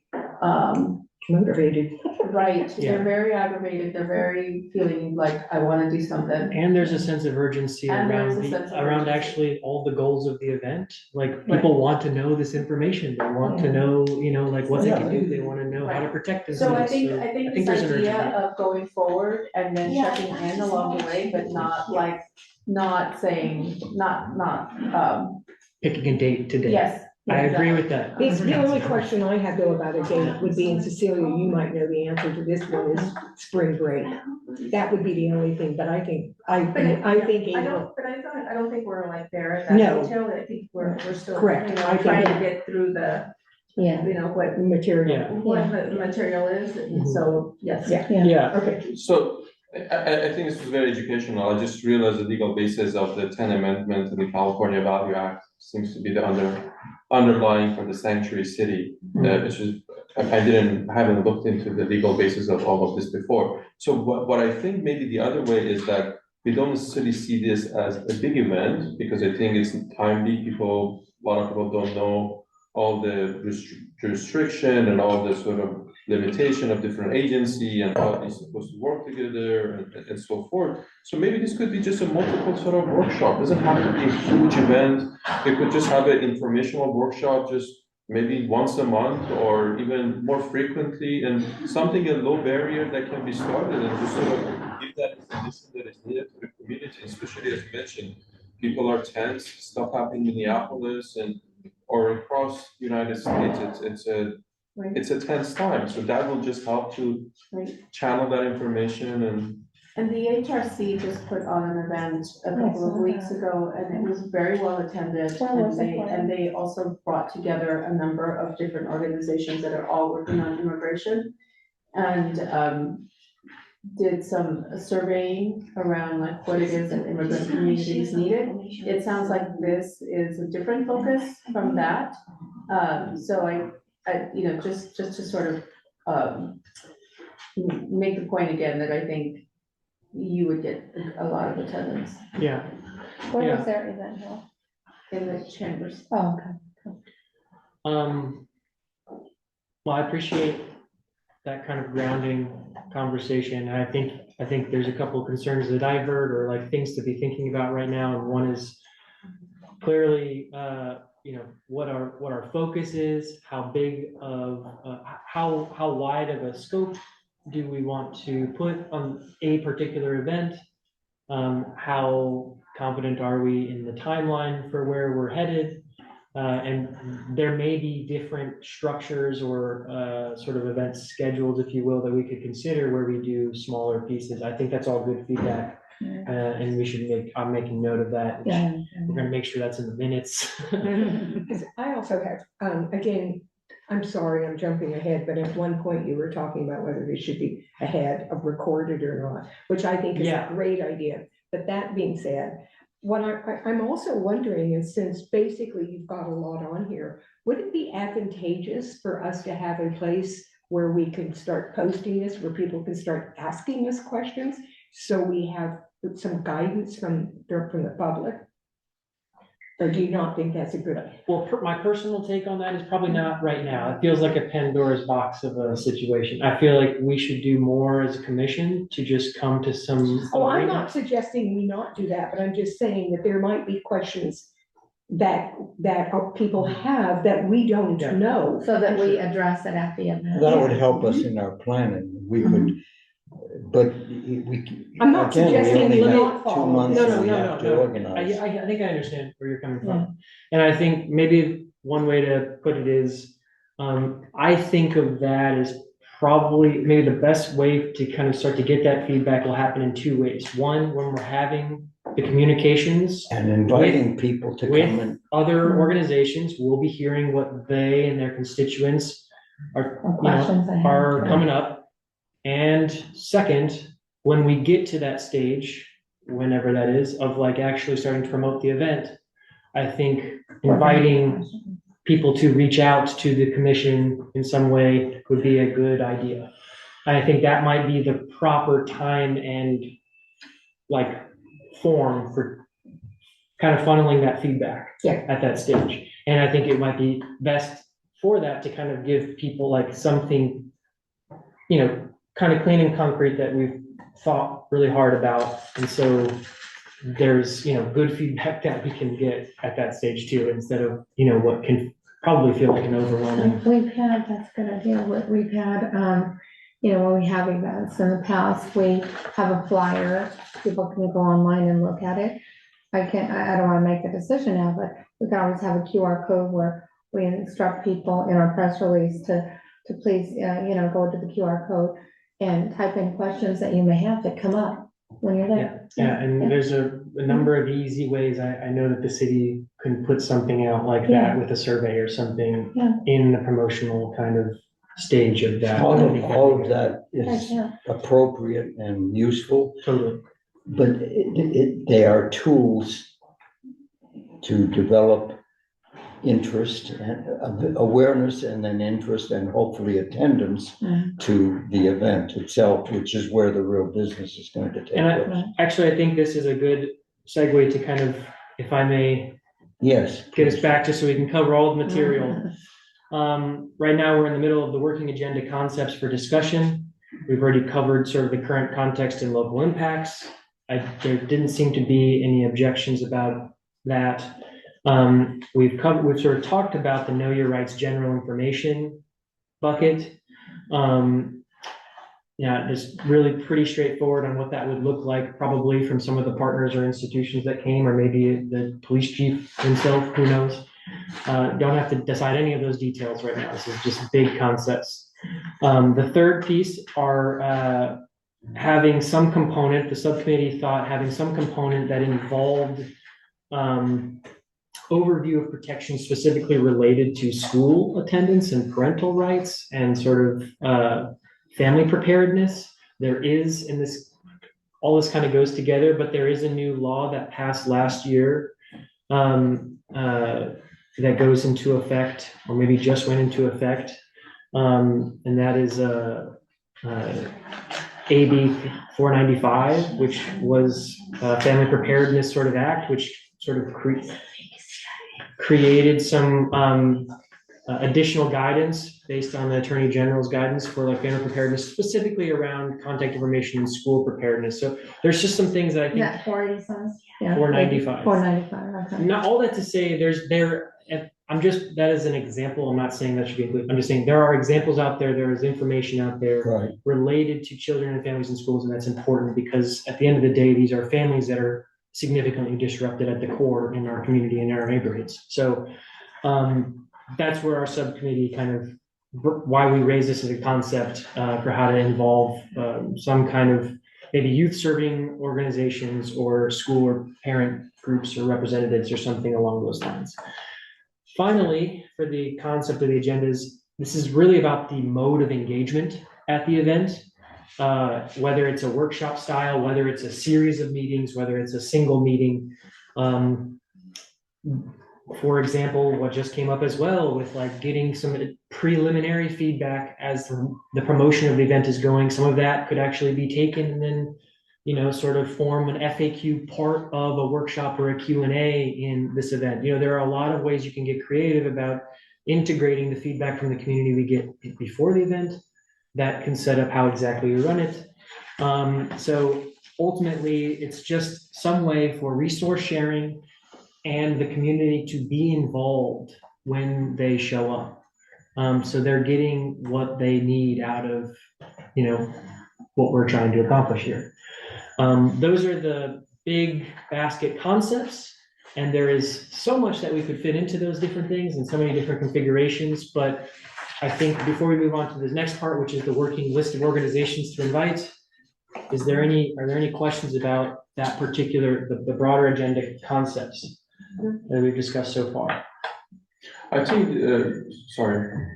Motivated. right, Yeah. they're very aggravated, they're very feeling like, I wanna do something. And there's a sense of urgency And there's around a sense of around urgency. actually all the goals of the event. Like, people want to know this information. They want to know, like what they can do. They want to know how to protect So themselves. I think think this there's an idea urgency. of going forward and then Yeah. checking in along the way, but not saying, Picking a date today. yes. I agree with that. The only question I have though about a date would be, and Cecilia, you might know the answer to this one, is spring break. That would be the only thing, but I think April. I don't think we're like there at that No. detail, I think we're still, Correct. I think trying to that- get through the, Yeah. what, Material. Yeah. what the material is, and so, yes. Yeah. Yeah. Okay. So I think this was very educational. I just realized the legal basis of the 10th Amendment to the California Value Act seems to be the underlying for the sanctuary city, which is, I haven't looked into the legal basis of all of this before. So what I think maybe the other way is that we don't necessarily see this as a big event, because I think it's timely. A lot of people don't know all the restriction and all the sort of limitation of different agency and how they're supposed to work together and so forth. So maybe this could be just a multiple sort of workshop. It doesn't have to be a huge event. We could just have an informational workshop, just maybe once a month or even more frequently, and something a low barrier that can be started, and just sort of give that information that is needed to the community, especially as mentioned, people are tense, stuff happening in Minneapolis or across the United States. It's a tense time, so that will just help to channel that information. And the HRC just put on an event a couple of weeks ago, and it was very well attended. And they also brought together a number of different organizations that are all working on immigration. And did some surveying around like what it is that immigrant communities needed. It sounds like this is a different focus from that. So I just to sort of make the point again that I think you would get a lot of attendance Yeah. Where Yeah. was their event held? in the chambers. Oh, okay. Well, I appreciate that kind of grounding conversation. I think there's a couple of concerns that I heard, or like things to be thinking about right now. And one is clearly, what our focus is, how big of, how wide of a scope do we want to put on a particular event? How confident are we in the timeline for where we're headed? And there may be different structures or sort of events scheduled, if you will, that we could consider where we do smaller pieces. I think that's all good feedback. And we should I'm making note of that. Yeah. We're gonna make sure that's in the minutes. I also have, again, I'm sorry, I'm jumping ahead, but at one point you were talking about whether they should be ahead of recorded or not, which I think is a Yeah. great idea. But that being said, what I'm also wondering is, since basically you've got a lot on here, would it be advantageous for us to have a place where we can start posting this, where people can start asking us questions? So we have some guidance from the public? Or do you not think that's a good idea? Well, my personal take on that is probably not right now. It feels like a Pandora's box of a situation. I feel like we should do more as a commission to just come to some. Oh, I'm not suggesting we not do that, but I'm just saying that there might be questions that people have that we don't Yeah. know. So that we address it at the event. That would help us in our planning. We could, but I'm not again, we suggesting only we have not 2 months No, that we no, have to no. organize. I think I understand where you're coming from. And I think maybe one way to put it is, I think of that as probably maybe the best way to kind of start to get that feedback will happen in two ways. One, when we're having the communications And inviting people to come with and, other organizations, we'll be hearing what they and their constituents are, Or questions they have. are coming up. And second, when we get to that stage, whenever that is, of like actually starting to promote the event, I think inviting people to reach out to the commission in some way would be a good idea. I think that might be the proper time and like form for kind of funneling that feedback at that stage. And I think it might be best for that to kind of give people like something, kind of clean and concrete that we've thought really hard about. And so there's, good feedback that we can get at that stage too, instead of, what can probably feel like an overwhelming. That's a good idea, we've had, when we have events in the past, we have a flyer, people can go online and look at it. I don't wanna make a decision now, but we can always have a QR code where we instruct people in our press release to please, go to the QR code and type in questions that you may have that come up when you're there. And there's a number of easy ways. I know that the city can put something out like that with a survey or something in the promotional kind of stage of that. all of that is appropriate and useful. Totally. But they are tools to develop interest and awareness, and then interest and hopefully attendance to the event itself, which is where the real business is going to take place. Actually, I think this is a good segue to kind of, if I may, get us back just so we can cover all the material. Right now, we're in the middle of the working agenda concepts for discussion. We've already covered sort of the current context and local impacts. There didn't seem to be any objections about that. We've sort of talked about the Know Your Rights general information bucket. It's really pretty straightforward on what that would look like, probably from some of the partners or institutions that came, or maybe the police chief himself, who knows. Don't have to decide any of those details right now. This is just big concepts. The third piece are having some component, the subcommittee thought having some component that involved overview of protection specifically related to school attendance and parental rights and sort of family preparedness. There is, in this, all this kind of goes together, but there is a new law that passed last year that goes into effect, or maybe just went into effect, and that is AB 495, which was a family preparedness sort of act, which sort of created some additional guidance based on the Attorney General's guidance for like family preparedness, specifically around contact information and school preparedness. So there's just some things that I think. That 480 cents? 495. 495, okay. Not all that to say that is an example. I'm not saying that should be included. I'm just saying there are examples out there. There is information out there related to children and families in schools, and that's important because at the end of the day, these are families that are significantly disrupted at the core in our community and our neighborhoods. So that's where our subcommittee kind of, why we raise this as a concept for how to involve some kind of maybe youth serving organizations or school or parent groups or representatives or something along those lines. Finally, for the concept of the agendas, this is really about the mode of engagement at the event, whether it's a workshop style, whether it's a series of meetings, whether it's a single meeting. For example, what just came up as well with like getting some preliminary feedback as the promotion of the event is going. Some of that could actually be taken and then, sort of form an FAQ part of a workshop or a Q&A in this event. There are a lot of ways you can get creative about integrating the feedback from the community we get before the event that can set up how exactly you run it. So ultimately, it's just some way for resource sharing and the community to be involved when they show up. So they're getting what they need out of, what we're trying to accomplish here. Those are the big basket concepts. And there is so much that we could fit into those different things and so many different configurations, but I think before we move on to the next part, which is the working list of organizations to invite, are there any questions about that particular, the broader agenda concepts that we've discussed so far? I think, sorry.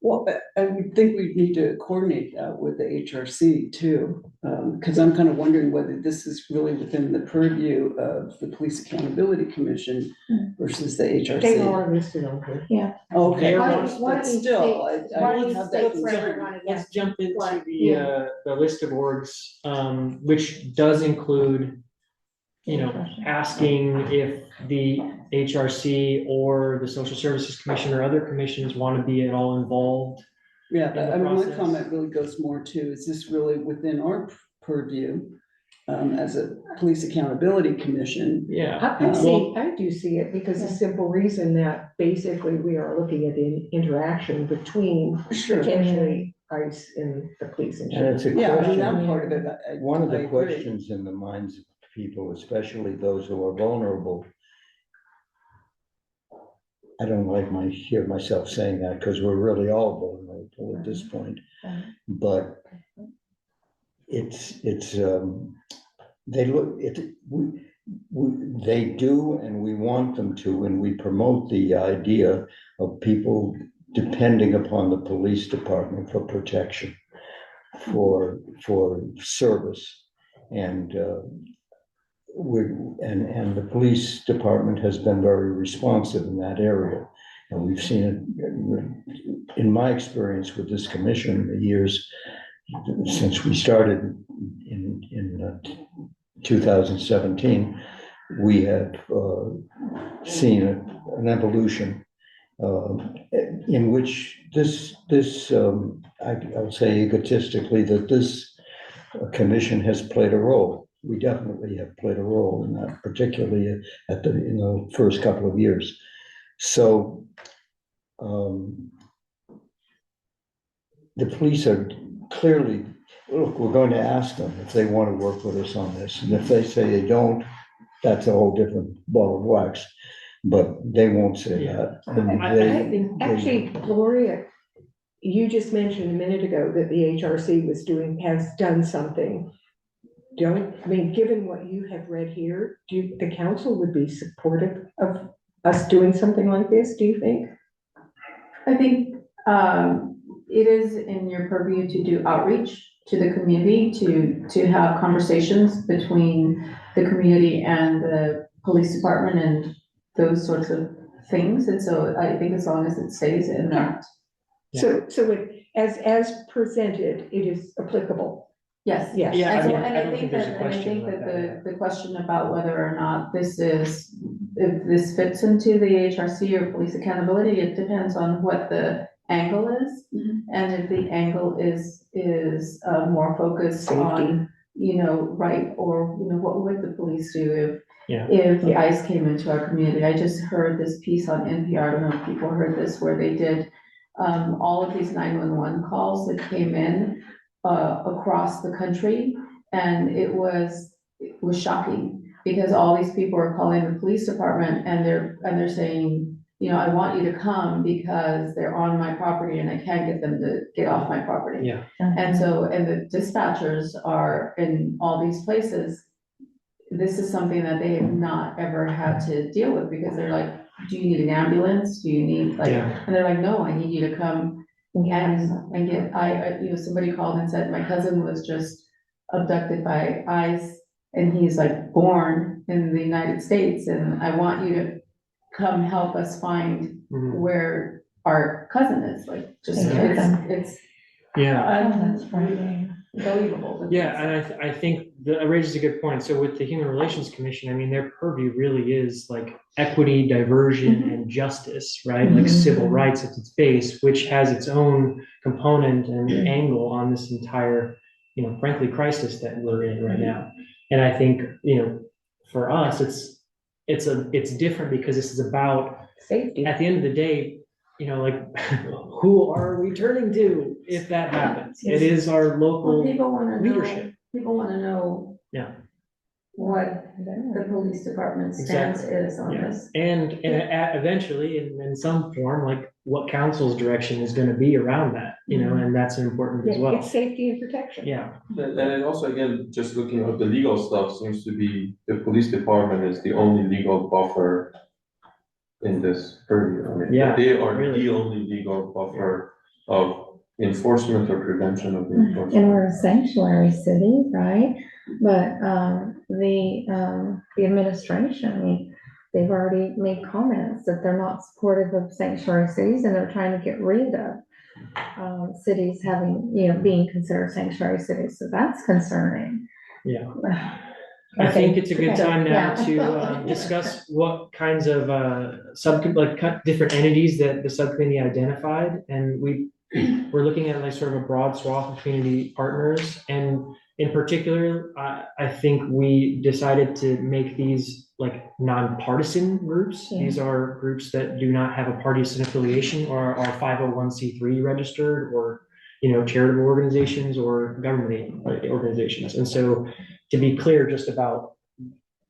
Well, I would think we need to coordinate that with the HRC too, because I'm kind of wondering whether this is really within the purview of the Police Accountability Commission versus the They HRC. are listed on here. Okay, Why- but why don't you still, state- I why would don't you have state that for concern. everyone again? Let's jump into Yeah. the list of orgs, which does include, asking if the HRC or the Social Services Commission or other commissions want to be at all involved. Yeah, in but the I mean, my process. comment really goes more to, is this really within our purview as a Police Accountability Commission? Yeah. I do see it because the simple reason that basically we are looking at the interaction between Sure. potentially ICE and the police. And it's a Yeah, I mean, that question, part of it, one of I the agree. questions in the minds of people, especially those who are vulnerable. I don't hear myself saying that because we're really all vulnerable at this point. But they do, and we want them to, and we promote the idea of people depending upon the police department for protection, for service. And the police department has been very responsive in that area. And we've seen it in my experience with this commission, the years since we started in 2017, we have seen an evolution in which I would say egotistically that this commission has played a role. We definitely have played a role in that, particularly in the first couple of years. So the police are clearly, look, we're going to ask them if they want to work with us on this. And if they say they don't, that's a whole different ball of wax. But they won't say that. And Actually, Gloria, you just mentioned a minute ago that the HRC has done something. Given what you have read here, the council would be supportive of us doing something like this, do you think? I think it is in your purview to do outreach to the community, to have conversations between the community and the police department and those sorts of things. And so I think as long as it stays in that. So as presented, it is applicable. Yes. Yes. Yeah, And so, I and I don't think think there's a that, and I question think like that that, the question about whether or not if this fits into the HRC or police accountability, it depends on what the angle is. And if the angle is more focused on, right, or, what would the police do if the ICE came into our community? I just heard this piece on NPR, I don't know if people heard this, where they did all of these 911 calls that came in across the country, and it was shocking because all these people are calling the police department and they're saying, I want you to come because they're on my property and I can't get them to get off my property. Yeah. And so, and the dispatchers are in all these places. This is something that they have not ever had to deal with because they're like, do you need an ambulance? Do you need and they're like, no, I need you to come and get, somebody called and said, my cousin was just abducted by ICE and he's born in the United States and I want you to come help us find where our cousin is, it's unbelievable. Yeah, and I think that raises a good point. So with the Human Relations Commission, their purview really is equity, diversion, and justice, right? Civil rights at its base, which has its own component and angle on this entire, frankly, crisis that we're in right now. And I think, for us, it's different because this is about safety. At the end of the day, who are we turning to if that happens? It is our local People wanna leadership. People wanna know. Yeah. what the police department's stance is on Yeah. this. And eventually, in some form, like what council's direction is gonna be around that, and that's important as well. It's safety and protection. Yeah, And then also, again, just looking at the legal stuff, seems to be the police department is the only legal buffer in this purview. I mean, Yeah, they are really. the only legal buffer of enforcement or prevention of And enforcement. we're a sanctuary city, right? But, the administration, I mean, they've already made comments that they're not supportive of sanctuary cities and they're trying to get rid of cities having, being considered sanctuary cities. So that's concerning. yeah. I think it's a good time now Yeah. to discuss what kinds of different entities that the subcommittee identified, and we're looking at like sort of a broad swath of community partners, and in particular, I think we decided to make these like nonpartisan groups. Yeah. These are groups that do not have a partisan affiliation or are 501c3 registered, or charitable organizations or government organizations. And so, to be clear just about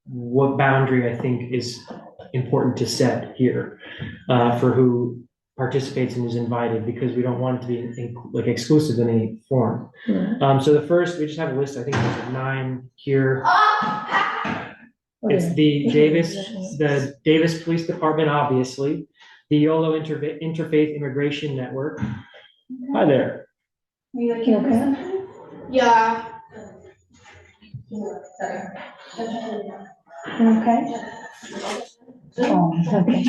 what boundary I think is important to set here for who participates and is invited, because we don't want it to be like exclusive in any form. Yeah. So the first, we just have a list, I think there's 9 here. It's the Davis Police Department, obviously, the YOLO Interfaith Immigration Network. Hi there. Are you looking for something? Yeah. Sorry. Okay. Oh, okay.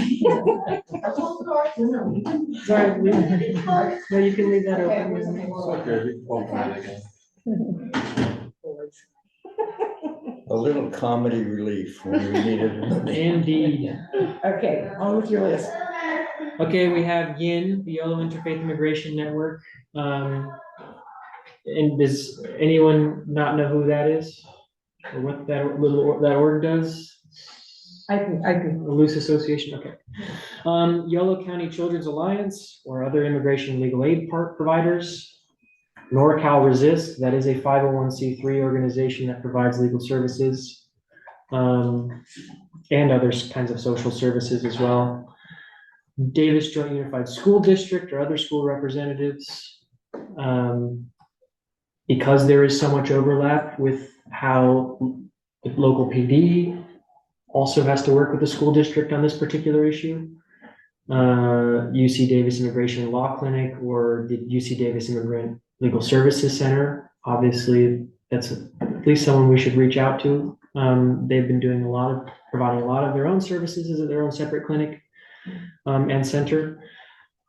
Sorry, no, you can leave that open. It's okay, we can open it again. A little comedy relief when we needed it. Indeed. Okay, on with your list. Okay, we have YIN, the YOLO Interfaith Immigration Network. And does anyone not know who that is? Or what that org does? I can. A loose association, okay. Yolo County Children's Alliance or other immigration legal aid providers. NorCal Resist, that is a 501c3 organization that provides legal services and other kinds of social services as well. Davis Joint Unified School District or other school representatives. Because there is so much overlap with how the local PD also has to work with the school district on this particular issue. UC Davis Immigration Law Clinic or the UC Davis Immigrant Legal Services Center. Obviously, that's at least someone we should reach out to. They've been doing providing a lot of their own services as their own separate clinic and center.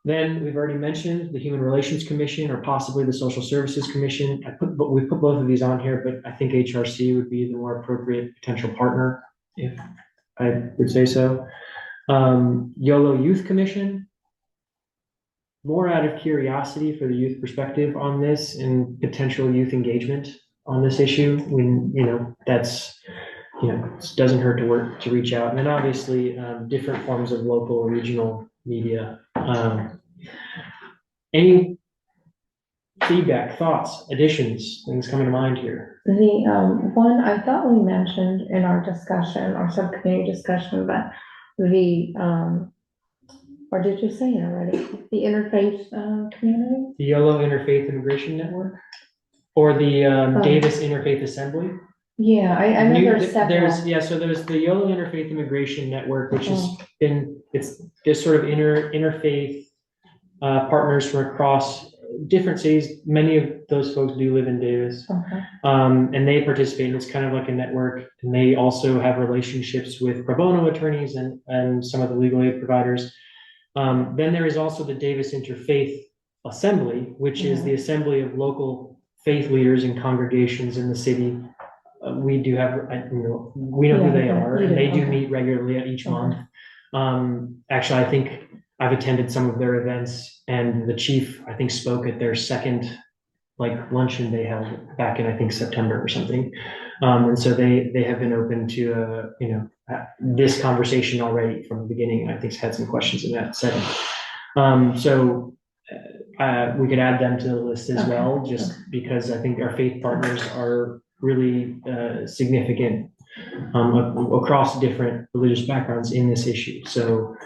Then we've already mentioned the Human Relations Commission or possibly the Social Services Commission. We put both of these on here, but I think HRC would be the more appropriate potential partner, if I would say so. YOLO Youth Commission. More out of curiosity for the youth perspective on this and potential youth engagement on this issue. It doesn't hurt to reach out. And then obviously different forms of local or regional media. Any feedback, thoughts, additions, things coming to mind here? The one I thought we mentioned in our discussion, our subcommittee discussion, but or did you say it already? The interfaith community? The YOLO Interfaith Immigration Network? Or the Davis Interfaith Assembly? Yeah, I know there's several. So there's the YOLO Interfaith Immigration Network, which it's this sort of interfaith partners from across different cities. Many of those folks do live in Davis. Okay. And they participate. It's kind of like a network, and they also have relationships with pro bono attorneys and some of the legal aid providers. Then there is also the Davis Interfaith Assembly, which is the assembly of local faith leaders and congregations in the city. We do have, we know who they are, and they do meet regularly at each month. Actually, I think I've attended some of their events, and the chief, I think, spoke at their second luncheon they held back in, I think, September or something. And so they have been open to this conversation already from the beginning. I think had some questions in that setting. So we could add them to the list as well, just because I think our faith partners are really significant across different religious backgrounds in this issue. So,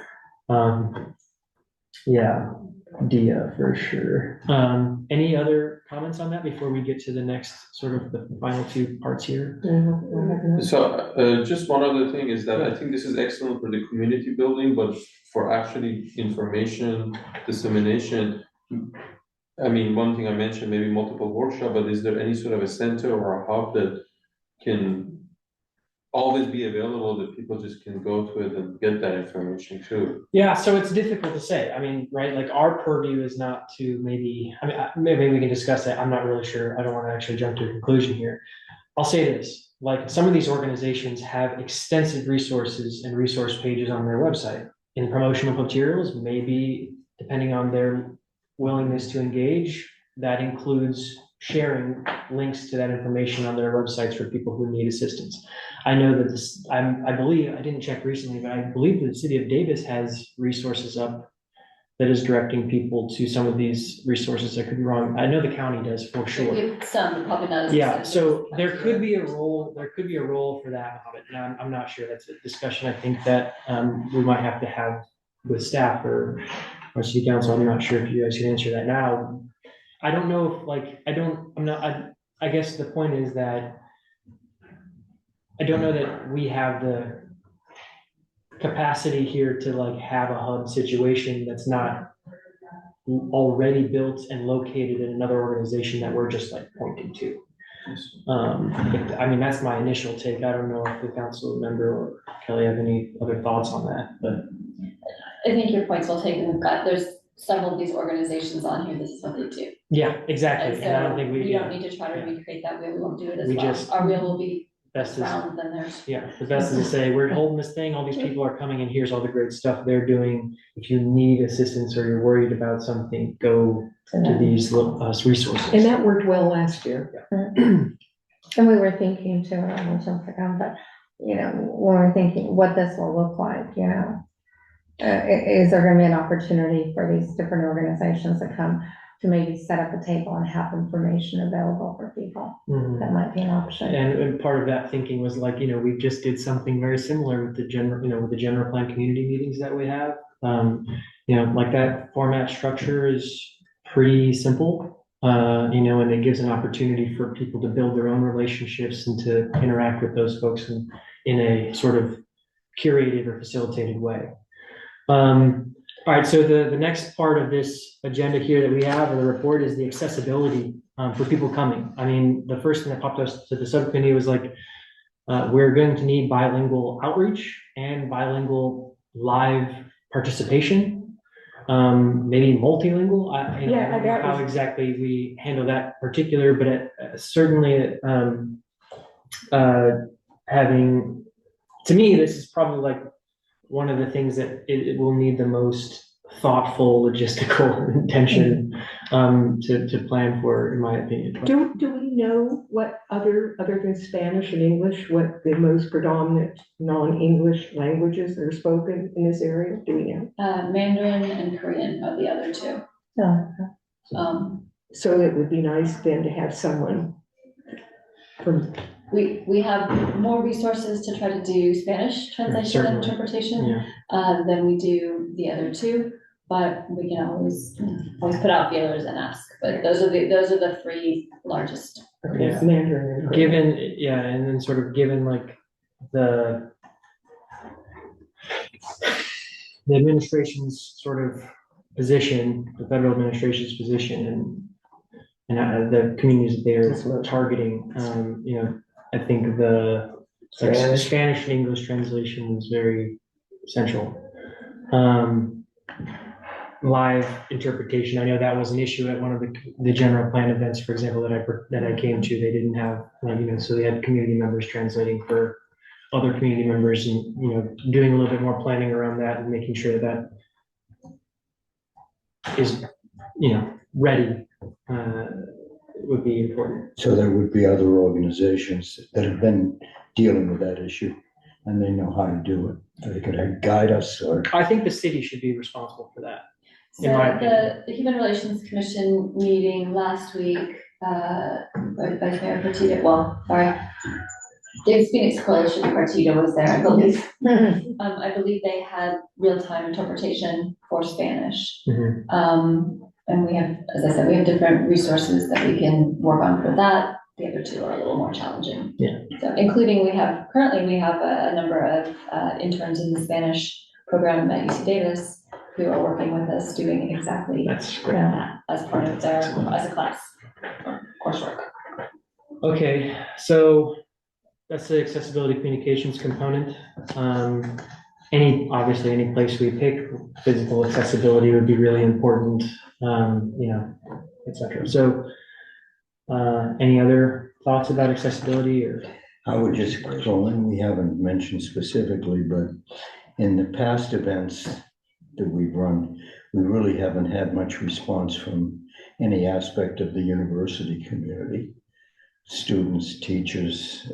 yeah, Dia for sure. Any other comments on that before we get to the next sort of the final two parts here? So, just one other thing is that I think this is excellent for the community building, but for actually information dissemination. I mean, one thing I mentioned, maybe multiple workshop, but is there any sort of a center or a hub that can always be available, that people just can go to it and get that information too? Yeah, so it's difficult to say. I mean, right, like our purview is not to maybe, I mean, maybe we can discuss that. I'm not really sure. I don't want to actually jump to a conclusion here. I'll say this, like some of these organizations have extensive resources and resource pages on their website. In promotional materials, maybe depending on their willingness to engage, that includes sharing links to that information on their websites for people who need assistance. I know that this, I believe, I didn't check recently, but I believe the city of Davis has resources up that is directing people to some of these resources. I could be wrong. I know the county does for sure. Some, probably not as. Yeah, so there could be a role for that of it. Now, I'm not sure. That's a discussion I think that we might have to have with staff or city council. I'm not sure if you guys can answer that now. I don't know if like, I guess the point is that I don't know that we have the capacity here to like have a hub situation that's not already built and located in another organization that we're just like pointing to. I mean, that's my initial take. I don't know if the council member or Kelly have any other thoughts on that, but. I think your point's well taken. There's several of these organizations on here, this is what they do. Yeah, exactly. And And I don't think we don't need to try to recreate that wheel, we won't do it as We well. just- Our wheel will be best is, round than theirs. yeah, the best is to say, we're holding this thing, all these people are coming and here's all the great stuff they're doing. If you need assistance or you're worried about something, go to these resources. And that worked well last year. And we were thinking too, I don't want to jump the gun, but, you know, when we're thinking what this will look like, you know. Is there gonna be an opportunity for these different organizations to come to maybe set up a table and have information available for people? Mhm. That might be an option. And part of that thinking was like, you know, we just did something very similar with the general, you know, with the general plan community meetings that we have. You know, like that format structure is pretty simple, you know, and it gives an opportunity for people to build their own relationships and to interact with those folks in a sort of curated or facilitated way. All right, so the next part of this agenda here that we have, or the report, is the accessibility for people coming. I mean, the first thing that popped us to the subcommittee was like, we're going to need bilingual outreach and bilingual live participation, maybe multilingual. I don't know how exactly we handle that particular, but certainly having, to me, this is probably like one of the things that it will need the most thoughtful logistical intention to plan for, in my opinion. Do we know what other than Spanish and English, what the most predominant non-English languages are spoken in this area? Do we know? Mandarin and Korean are the other two. So it would be nice then to have someone from. We have more resources to try to do Spanish translation and interpretation than we do the other two, but we can always put out feelers and ask. But those are the three largest. Yeah. Mandarin. Given, and then sort of given like the administration's sort of position, the federal administration's position, and the communities that they're targeting, you know. I think the Spanish and English translation is very central. Live interpretation, I know that was an issue at one of the general plan events, for example, that I came to. They didn't have, you know, so they had community members translating for other community members, and you know, doing a little bit more planning around that and making sure that is, you know, ready. Would be important. So there would be other organizations that have been dealing with that issue and they know how to do it. They could guide us, or. I think the city should be responsible for that. So the Human Relations Commission meeting last week, Vice Mayor Pettit, Davis Phoenix Coalition Partito was there, I believe. I believe they had real-time interpretation for Spanish. And we have, as I said, we have different resources that we can work on for that. The other two are a little more challenging. Yeah. So including currently we have a number of interns in the Spanish program at UC Davis who are working with us doing exactly That's great. that as part of their, as a class or coursework. Okay, so that's the accessibility communications component. Obviously, any place we pick, physical accessibility would be really important, et cetera. So, any other thoughts about accessibility or? I would just throw in, we haven't mentioned specifically, but in the past events that we've run, we really haven't had much response from any aspect of the university community. Students, teachers,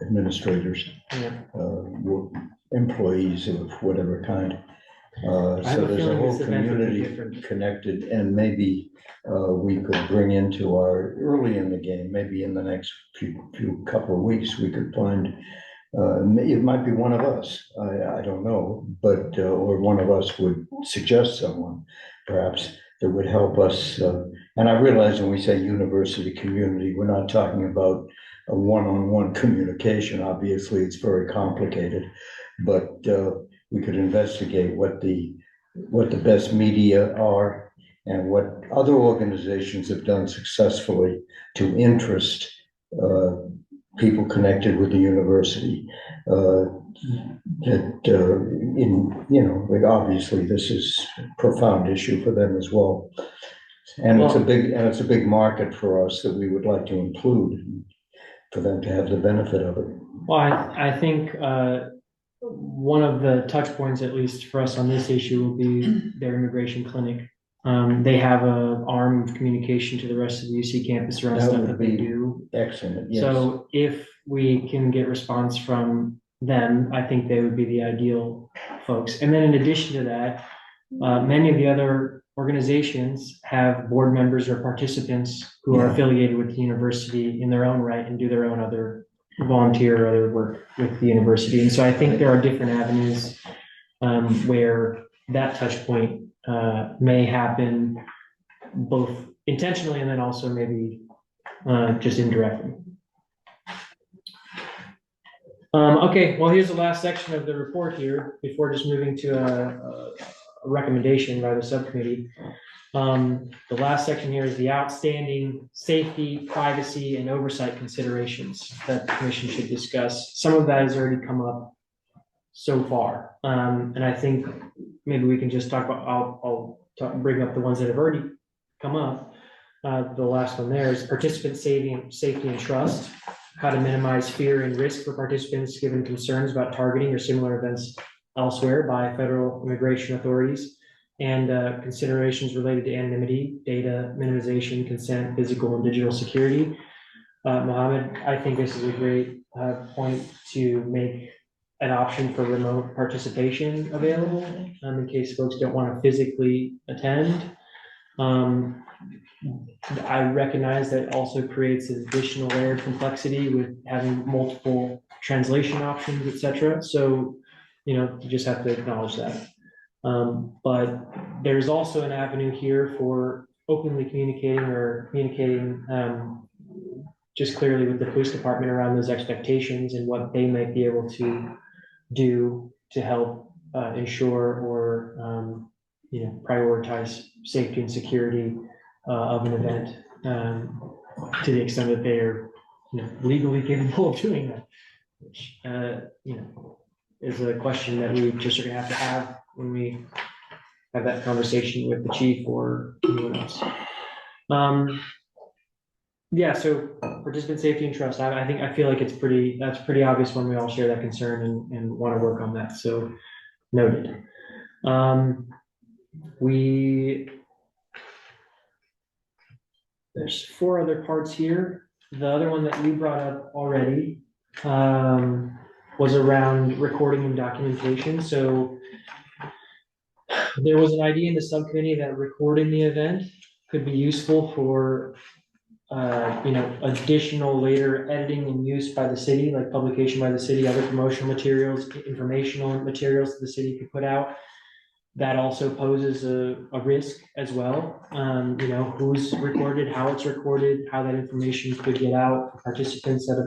administrators, employees of whatever kind. So there's a whole community connected, and maybe we could bring into our, early in the game, maybe in the next few couple of weeks, we could find, it might be one of us, I don't know, but, or one of us would suggest someone, perhaps, that would help us. And I realize when we say university community, we're not talking about a one-on-one communication. Obviously, it's very complicated, but we could investigate what the best media are and what other organizations have done successfully to interest people connected with the university. Like obviously this is a profound issue for them as well. And it's a big market for us that we would like to include for them to have the benefit of it. Well, I think one of the touch points, at least for us on this issue, will be their immigration clinic. They have an arm of communication to the rest of the UC campus around stuff that they do. Excellent, yes. So if we can get response from them, I think they would be the ideal folks. And then in addition to that, many of the other organizations have board members or participants who are affiliated with the university in their own right and do their own other volunteer or other work with the university. And so I think there are different avenues where that touch point may happen both intentionally and then also maybe just indirectly. Okay, well, here's the last section of the report here before just moving to a recommendation by the subcommittee. The last section here is the outstanding safety, privacy, and oversight considerations that the commission should discuss. Some of that has already come up so far. And I think maybe we can just talk about, I'll bring up the ones that have already come up. The last one there is participant safety and trust, how to minimize fear and risk for participants given concerns about targeting or similar events elsewhere by federal immigration authorities, and considerations related to anonymity, data minimization, consent, physical and digital security. Mohammed, I think this is a great point to make an option for remote participation available in case folks don't want to physically attend. I recognize that also creates an additional layer of complexity with having multiple translation options, etc. So, you just have to acknowledge that. But there's also an avenue here for openly communicating just clearly with the police department around those expectations and what they might be able to do to help ensure or prioritize safety and security of an event to the extent that they are legally capable of doing that, which is a question that we just are going to have when we have that conversation with the chief or anyone else. Yeah, so participant safety and trust. I feel like that's pretty obvious when we all share that concern and want to work on that. So noted. There's 4 other parts here. The other one that you brought up already was around recording and documentation. So there was an idea in the subcommittee that recording the event could be useful for additional later editing and use by the city, like publication by the city, other promotional materials, informational materials that the city could put out. That also poses a risk as well. Who's recorded, how it's recorded, how that information could get out for participants at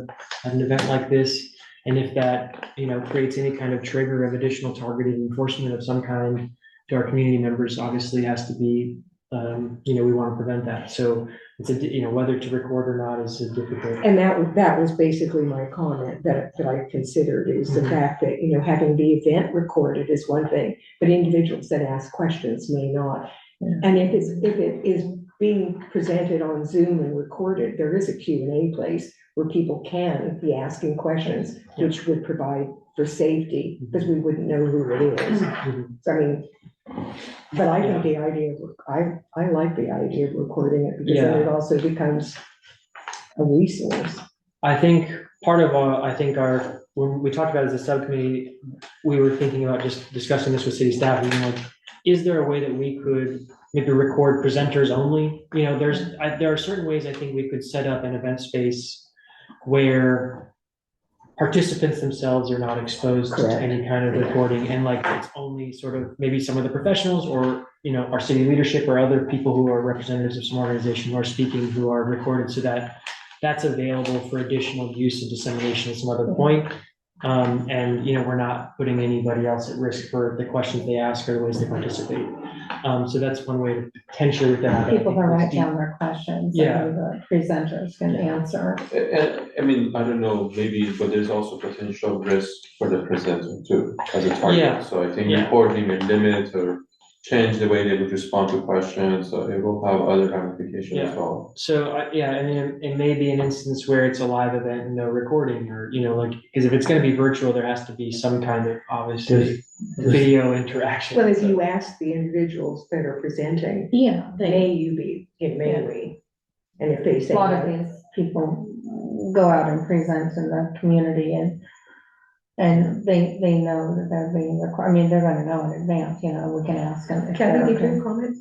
an event like this. And if that, creates any kind of trigger of additional targeted enforcement of some kind to our community members, obviously has to be, we want to prevent that. So it's whether to record or not is a difficult. And that was basically my comment that I considered is the fact that, having the event recorded is one thing, but individuals that ask questions may not. And if it is being presented on Zoom and recorded, there is a Q&A place where people can be asking questions, which would provide for safety, because we wouldn't know who it is. So, but I think the idea of, I like the idea of recording it, because then it also becomes a resource. I think part of when we talked about it as a subcommittee, we were thinking about just discussing this with city staff, is there a way that we could maybe record presenters only? There are certain ways I think we could set up an event space where participants themselves are not exposed to any kind of recording, and it's only sort of maybe some of the professionals or our city leadership or other people who are representatives of some organization who are speaking who are recorded, so that that's available for additional use and dissemination at some other point. And we're not putting anybody else at risk for the questions they ask or the ways they participate. So that's one way to potentially with that. People can write down their questions. And the presenters can answer. And I don't know, maybe, but there's also potential risk for the presenter too, as a target. Yeah. So I think recording may limit or change the way they would respond to questions, so it will have other ramifications as well. So, it may be an instance where it's a live event and no recording, or, because if it's gonna be virtual, there has to be some kind of, obviously, video interaction. Well, if you ask the individuals that are presenting, may you be, it may we? And if they say. A lot of these people go out and present in the community and they know that they're being recorded. They're gonna know in advance, we can ask them. Kathy, did you comment?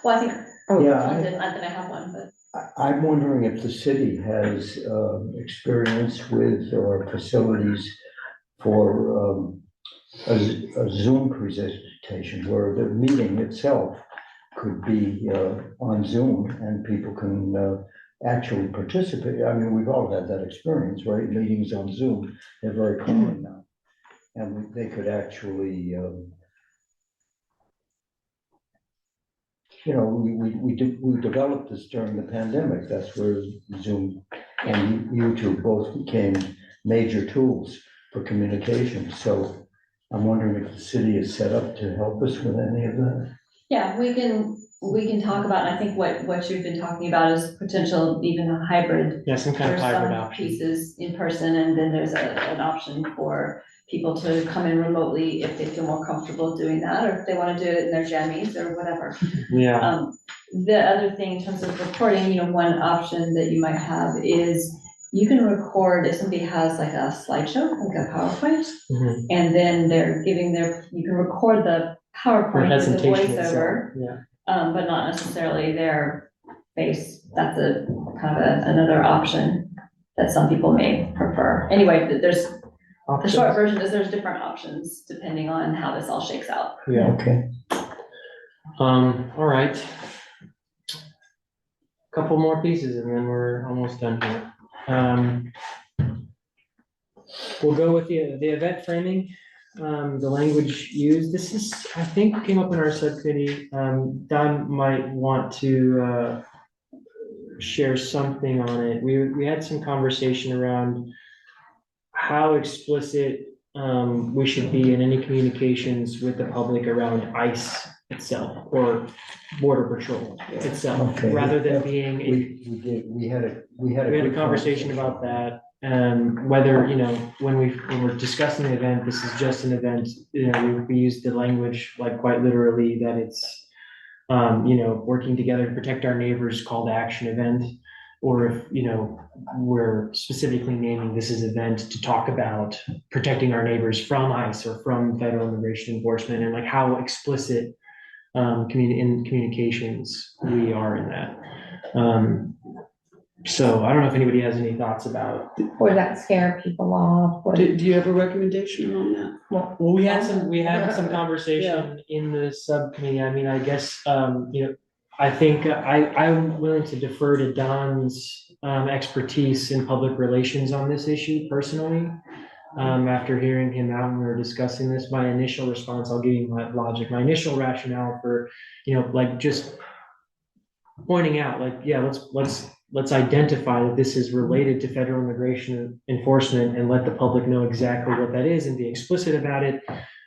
Well, I think, Yeah, I have one, but. I'm wondering if the city has experience with or facilities for a Zoom presentation where the meeting itself could be on Zoom and people can actually participate. We've all had that experience, right? Meetings on Zoom, they're very common now. And they could actually, we developed this during the pandemic. That's where Zoom and YouTube both became major tools for communication. So I'm wondering if the city is set up to help us with any of that. Yeah, we can talk about, and I think what you've been talking about is potential, even a hybrid. Some kind of hybrid option. Pieces in person, and then there's an option for people to come in remotely if they feel more comfortable doing that, or if they want to do it in their jammies or whatever. The other thing in terms of recording, one option that you might have is you can record if somebody has like a slideshow, like a PowerPoint, and then you can record the PowerPoint with the voiceover, but not necessarily their face. That's a kind of another option that some people may prefer. Anyway, there's the short version is there's different options depending on how this all shakes out. Okay. All right. Couple more pieces and then we're almost done here. We'll go with the event framing, the language used. This is, I think, came up in our subcommittee. Don might want to share something on it. We had some conversation around how explicit we should be in any communications with the public around ICE itself or Border Patrol itself, rather than being we had a conversation about that. Whether, when we're discussing the event, this is just an event, we use the language like quite literally that it's, working together to protect our neighbors call to action event. Or if, we're specifically naming this as event to talk about protecting our neighbors from ICE or from federal immigration enforcement, and like how explicit in communications we are in that. So I don't know if anybody has any thoughts about. Or that scare people off, or. Do you have a recommendation on that? Well, we had some conversation in the subcommittee. I mean, I guess, I think I'm willing to defer to Don's expertise in public relations on this issue personally. After hearing him out and we were discussing this, my initial response, I'll give you my logic, my initial rationale for, like just pointing out, like, yeah, let's identify that this is related to federal immigration enforcement and let the public know exactly what that is and be explicit about it.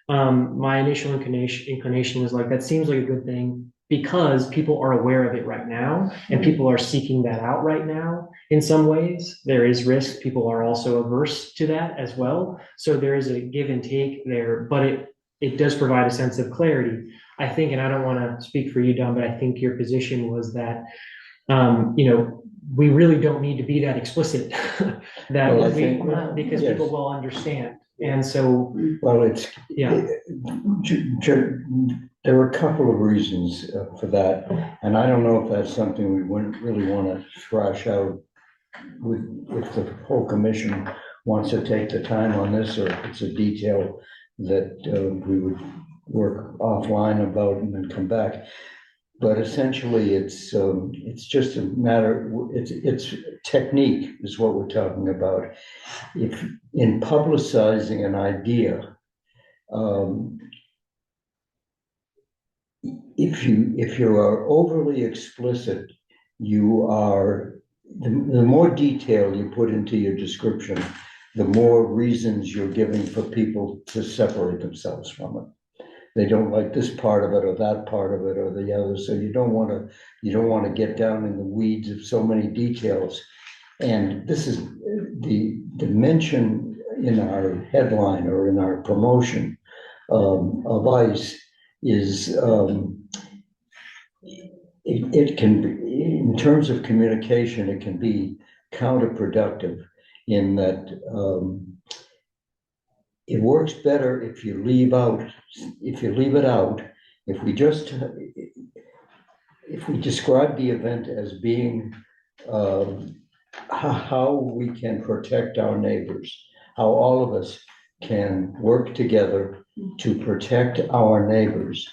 My initial inclination was like, that seems like a good thing because people are aware of it right now and people are seeking that out right now. In some ways, there is risk. People are also averse to that as well. So there is a give and take there, but it does provide a sense of clarity. I think, and I don't want to speak for you, Don, but I think your position was that, we really don't need to be that explicit that because yes. people will understand. And so, Well, it's, yeah, there are a couple of reasons for that. And I don't know if that's something we wouldn't really want to thrash out if the whole commission wants to take the time on this, or if it's a detail that we would work offline about and then come back. But essentially, it's just a matter. It's technique is what we're talking about. If in publicizing an idea, if you are overly explicit, you are the more detail you put into your description, the more reasons you're giving for people to separate themselves from it. They don't like this part of it or that part of it or the other. So you don't want to get down in the weeds of so many details. And this is the mention in our headline or in our promotion of ICE is it can be, in terms of communication, it can be counterproductive in that it works better if you leave it out, if we describe the event as being how we can protect our neighbors, how all of us can work together to protect our neighbors.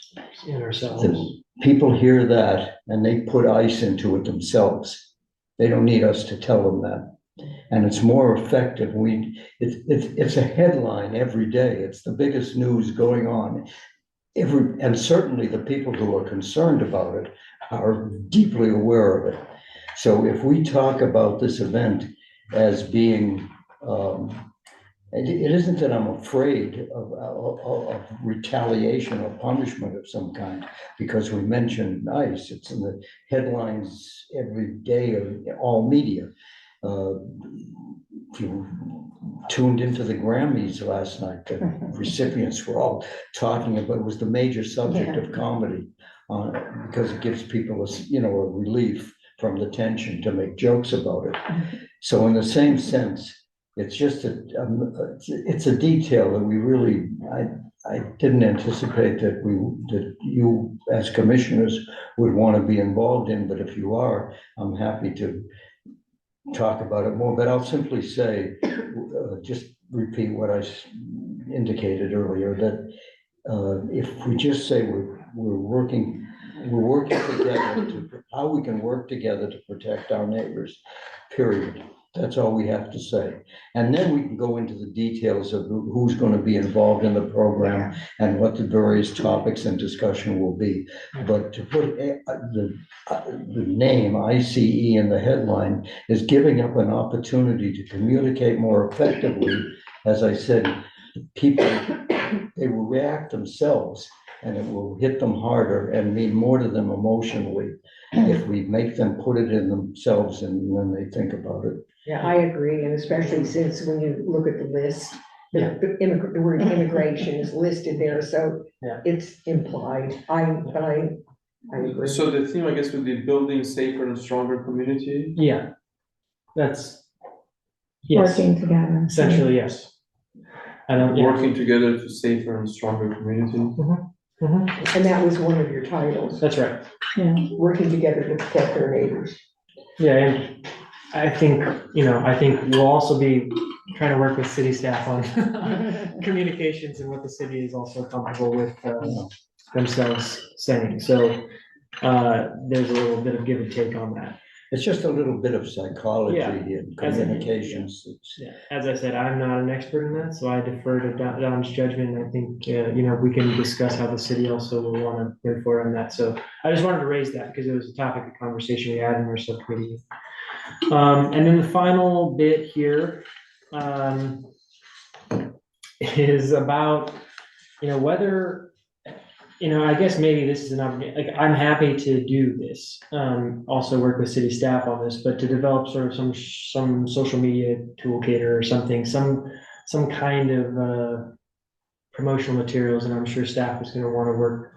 and ourselves. The people hear that and they put ICE into it themselves. They don't need us to tell them that. And it's more effective. It's a headline every day. It's the biggest news going on. And certainly the people who are concerned about it are deeply aware of it. So if we talk about this event as being, it isn't that I'm afraid of retaliation or punishment of some kind, because we mentioned ICE. It's in the headlines every day of all media. If you tuned into the Grammys last night, the recipients were all talking about, it was the major subject of comedy, because it gives people a relief from the tension to make jokes about it. So in the same sense, it's just it's a detail that we really, I didn't anticipate that you as commissioners would want to be involved in, but if you are, I'm happy to talk about it more. But I'll simply say, just repeat what I indicated earlier, that if we just say we're working together how we can work together to protect our neighbors, period. That's all we have to say. And then we can go into the details of who's going to be involved in the program and what the various topics and discussion will be. But to put the name ICE in the headline is giving up an opportunity to communicate more effectively. As I said, people, they will react themselves and it will hit them harder and mean more to them emotionally if we make them put it in themselves and when they think about it. Yeah, I agree, and especially since when you look at the list, the word immigration is listed there, so it's implied. I agree. So the theme, I guess, would be building safer and stronger community. Yeah, that's, yes, Working together. essentially, yes. I don't, yeah. Working together to safer and stronger community. And that was one of your titles, That's right. Yeah. working together to protect our neighbors. Yeah, and I think, I think we'll also be trying to work with city staff on communications and what the city is also comfortable with themselves saying. So there's a little bit of give and take on that. It's just a little bit of psychology Yeah. and communications. Yeah, as I said, I'm not an expert in that, so I defer to Don's judgment. I think, we can discuss how the city also will want to move forward on that. So I just wanted to raise that because it was a topic of conversation we had in our subcommittee. And then the final bit here is about, whether, I guess maybe this is an opportunity, like, I'm happy to do this, also work with city staff on this, but to develop sort of some social media toolkit or something, some kind of promotional materials, and I'm sure staff is gonna wanna work,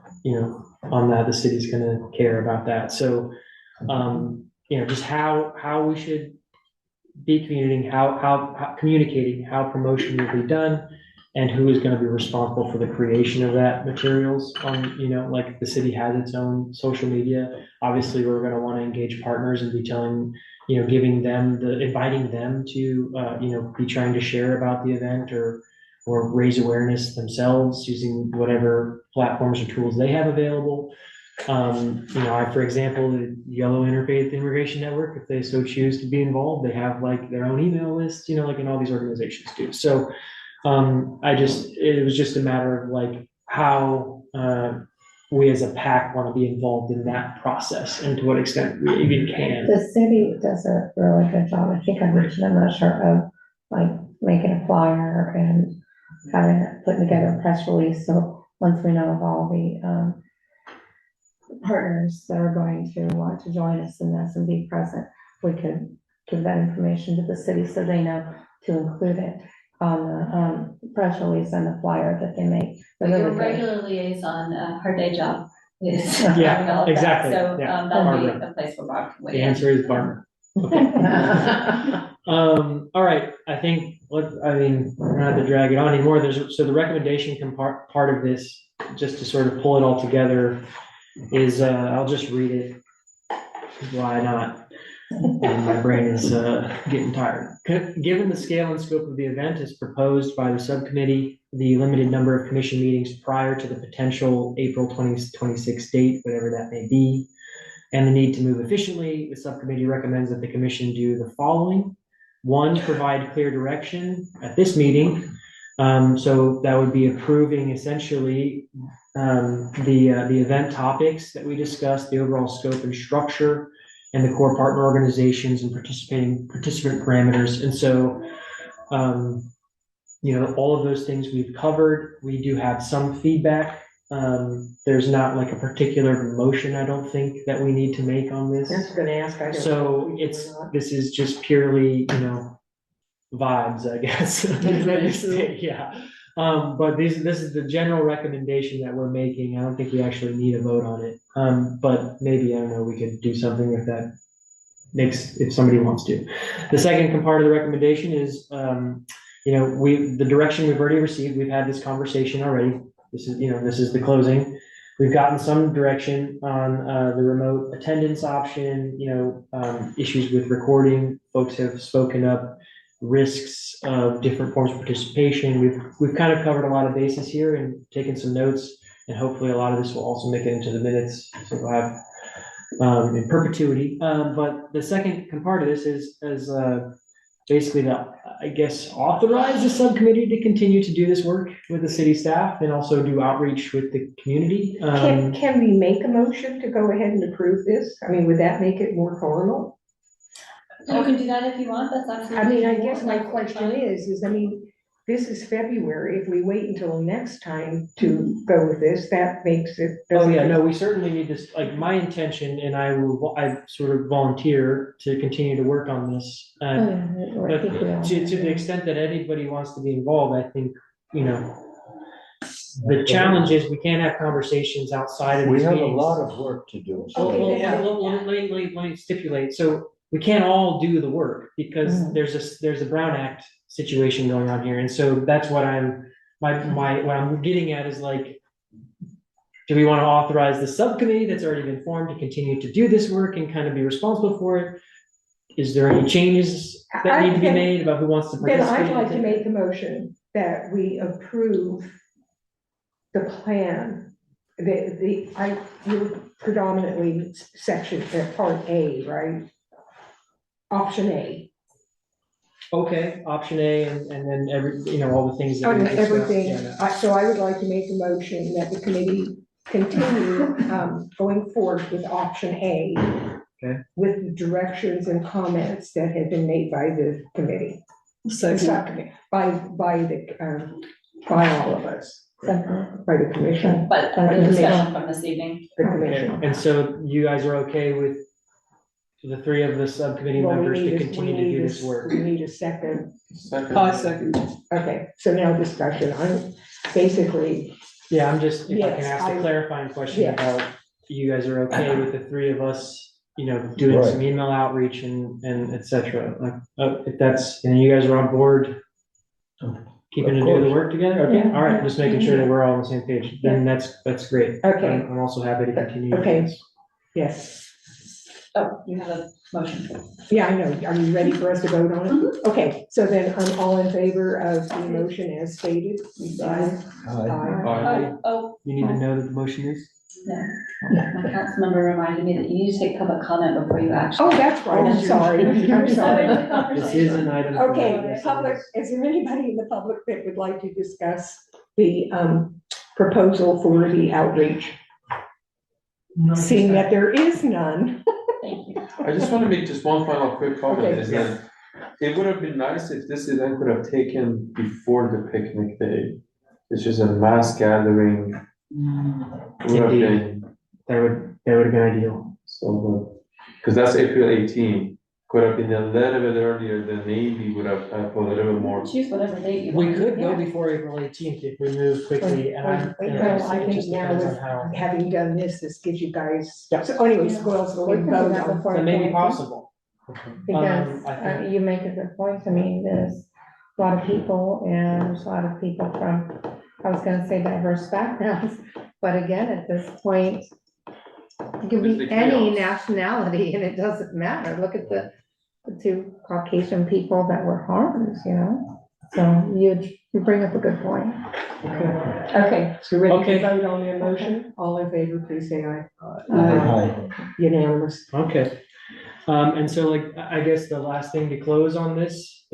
on that, the city's gonna care about that, so, just how we should be communicating, how promotion will be done, and who is gonna be responsible for the creation of that materials on, like the city has its own social media. Obviously, we're gonna wanna engage partners and be telling, inviting them to, be trying to share about the event or raise awareness themselves using whatever platforms or tools they have available. For example, the Yellow Interfaith Immigration Network, if they so choose to be involved, they have like their own email list, like in all these organizations do. So it was just a matter of like how we as a PAC want to be involved in that process and to what extent we even can. The city does a really good job. I think I mentioned, I'm not sure, of like making a flyer and putting together a press release. So once we know of all the partners that are going to want to join us in this and be present, we could give that information to the city so they know to include it on the press release and the flyer that they make. But your regular liaison, her day job is. Yeah, doing all of that. exactly. So Yeah. that'll be Barbara. a place where Bob can The weigh in. answer is Barbara. All right, I think, we're not to drag it on anymore. So the recommendation part of this, just to sort of pull it all together, is, I'll just read it. Why not? And my brain is getting tired. Given the scale and scope of the event as proposed by the subcommittee, the limited number of commission meetings prior to the potential April 2026 date, whatever that may be, and the need to move efficiently, the subcommittee recommends that the commission do the following. One, provide clear direction at this meeting. So that would be approving essentially the event topics that we discussed, the overall scope and structure, and the core partner organizations and participant parameters. And so, all of those things we've covered. We do have some feedback. There's not like a particular motion, I don't think, that we need to make on this. I was gonna ask. I don't know So if we do or not. this is just purely, vibes, I guess. Yeah. But this is the general recommendation that we're making. I don't think we actually need a vote on it. But maybe, I don't know, we could do something if that if somebody wants to. The second part of the recommendation is, the direction we've already received, we've had this conversation already. This is the closing. We've gotten some direction on the remote attendance option, issues with recording. Folks have spoken up, risks of different forms of participation. We've kind of covered a lot of bases here and taken some notes, and hopefully a lot of this will also make it into the minutes, so we'll have in perpetuity. But the second part of this is basically to, I guess, authorize the subcommittee to continue to do this work with the city staff and also do outreach with the community. Can we make a motion to go ahead and approve this? I mean, would that make it more formal? You can do that if you want, that's absolutely. I guess my question is, this is February. If we wait until next time to go with this, that makes it. Oh, yeah, no, we certainly need this, like, my intention, and I sort of volunteer to continue to work on this. But to the extent that anybody wants to be involved, I think, the challenge is we can't have conversations outside of We these have a meetings. lot of work to do. Let me stipulate, so we can't all do the work because there's a Brown Act situation going on here, and so that's what what I'm getting at is like, do we want to authorize the subcommittee that's already been formed to continue to do this work and kind of be responsible for it? is there any changes that need to be I- made about who wants to Then participate? I'd like to make a motion that we approve the plan, you're predominantly section, part A, right? Option A, Okay, option A, and then all the things that we on discussed. everything. Yeah. So I would like to make a motion that the committee continue, going forward with option A. Okay. With the directions and comments that have been made by the committee. Second. By all of us, by the commission, But By the the discussion from this evening. the Okay, commission. and so you guys are okay with the three of the subcommittee Well, members to we continue to need do a- this work? We need a second. Second. Okay, so now discussion. I'm basically, Yeah, I'm just, if I can Yes, ask a I- clarifying question yes. about, you guys are okay with the three of us, doing some Right. email outreach and et cetera? Like, if that's, and you guys are on board, keeping to Of do the course. work together? Okay, Yeah. all right, just making sure that we're all on the same page. Then that's great. Okay. I'm also happy to continue. Okay. this. yes. Oh, you have a motion. Yeah, I know. Are you ready for us to vote on it? Okay, so then I'm all in favor of the motion as stated. Aye. Oh, oh, You need to know that the motion is? no. My council member reminded me that you need to take public comment before you actually. Oh, that's right. I'm sorry. I'm sorry. This is an item. for- Okay, yes, it public, is. is there anybody in the public that would like to discuss the proposal for the outreach? Seeing that there is none. Thank you. I just want to make just one final quick comment, Okay. is that it would have been nice if this event could have taken before the picnic day. It's just a mass gathering. Would have been That would have been ideal. so good, because that's April 18. Could have been a little bit earlier, then maybe would have put a little bit more. Choose whatever date you We want. could go Yeah. before April 18th if we move quickly, and Well, I it think just now depends on with how. having done this gives you guys, so anyways, what else will we We can do vote that on? before That may be appointing. possible. Because I think- you make a good point. I mean, there's a lot of people and there's a lot of people from, I was gonna say diverse backgrounds. But again, at this point, it could It's be the any chaos. nationality and it doesn't matter. Look at the two Caucasian people that were harmed, So you bring up a good point. Okay, so ready Okay. to vote on the motion? All in favor, please say aye. Aye. Unanimous. Okay. And so I guess the last thing to close on this,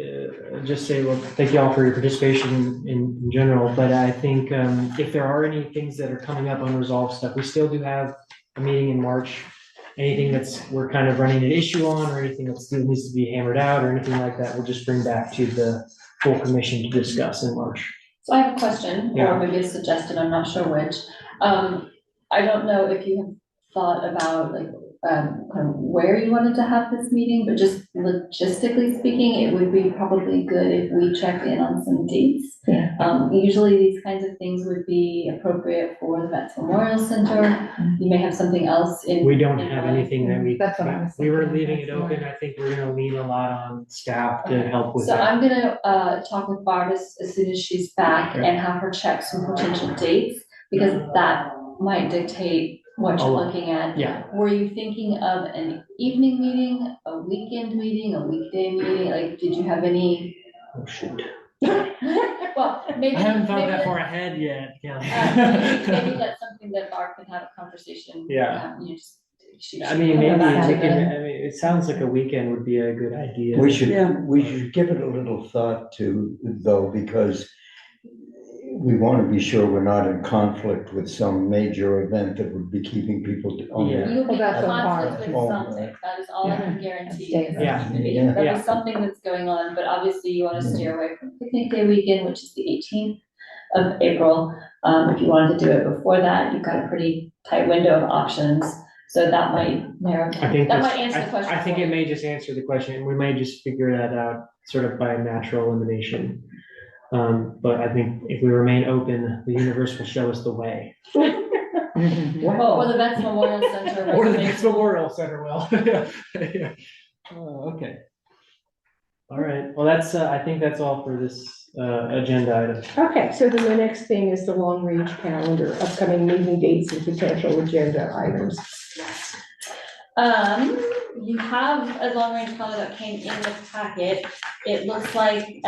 just say, well, thank you all for your participation in general, but I think, if there are any things that are coming up unresolved stuff, we still do have a meeting in March. Anything we're kind of running an issue on, or anything that still needs to be hammered out, or anything like that, we'll just bring back to the full commission to discuss in March. So I have a question, Yeah. or maybe a suggestion, I'm not sure which. I don't know if you have thought about kind of where you wanted to have this meeting, but just logistically speaking, it would be probably good if we checked in on some dates. Yeah. Usually these kinds of things would be appropriate for the Vets Memorial Center. You may have something else in. We don't in have mind. anything that That's what I was we were thinking. leaving it open. I think we're gonna lean a lot on staff to help with So that. I'm gonna, talk with Barb as soon as she's back and have her check some potential dates, because that might dictate what you're Oh, looking at. yeah. Were you thinking of an evening meeting, a weekend meeting, a weekday meeting? Like, did you have any? Oh, shoot. Well, maybe. I haven't thought maybe that far ahead yet, Maybe Kelly. that's something that Barb can have a conversation. Yeah. You just. I mean, maybe, Back to it sounds like a weekend would be a good idea. We Yeah. should give it a little thought to, though, because we want to be sure we're not in conflict with some major event that would be keeping people on Yeah. their. You'll be Well, that's in a conflict with hard- something, that is all I can guarantee. is Yeah. there's gonna be- Yeah. There'll Yeah. be something that's going on, but obviously you wanna steer away from picnic day weekend, which is the 18th of April. If you wanted to do it before that, you've got a pretty tight window of options, so that might narrow, I think that that's, might answer the question. I think for it you. may just answer the question. We may just figure that out sort of by natural elimination. But I think if we remain open, the universe will show us the way. Or the Vets Memorial Center. Or the reservation. Vets Memorial Center will. Yeah. Oh, okay. All right, well, that's, I think that's all for this, agenda item. Okay, so then the next thing is the long range calendar, upcoming meeting dates and potential agenda items. you have a long-range plan that came in the packet. It looks like,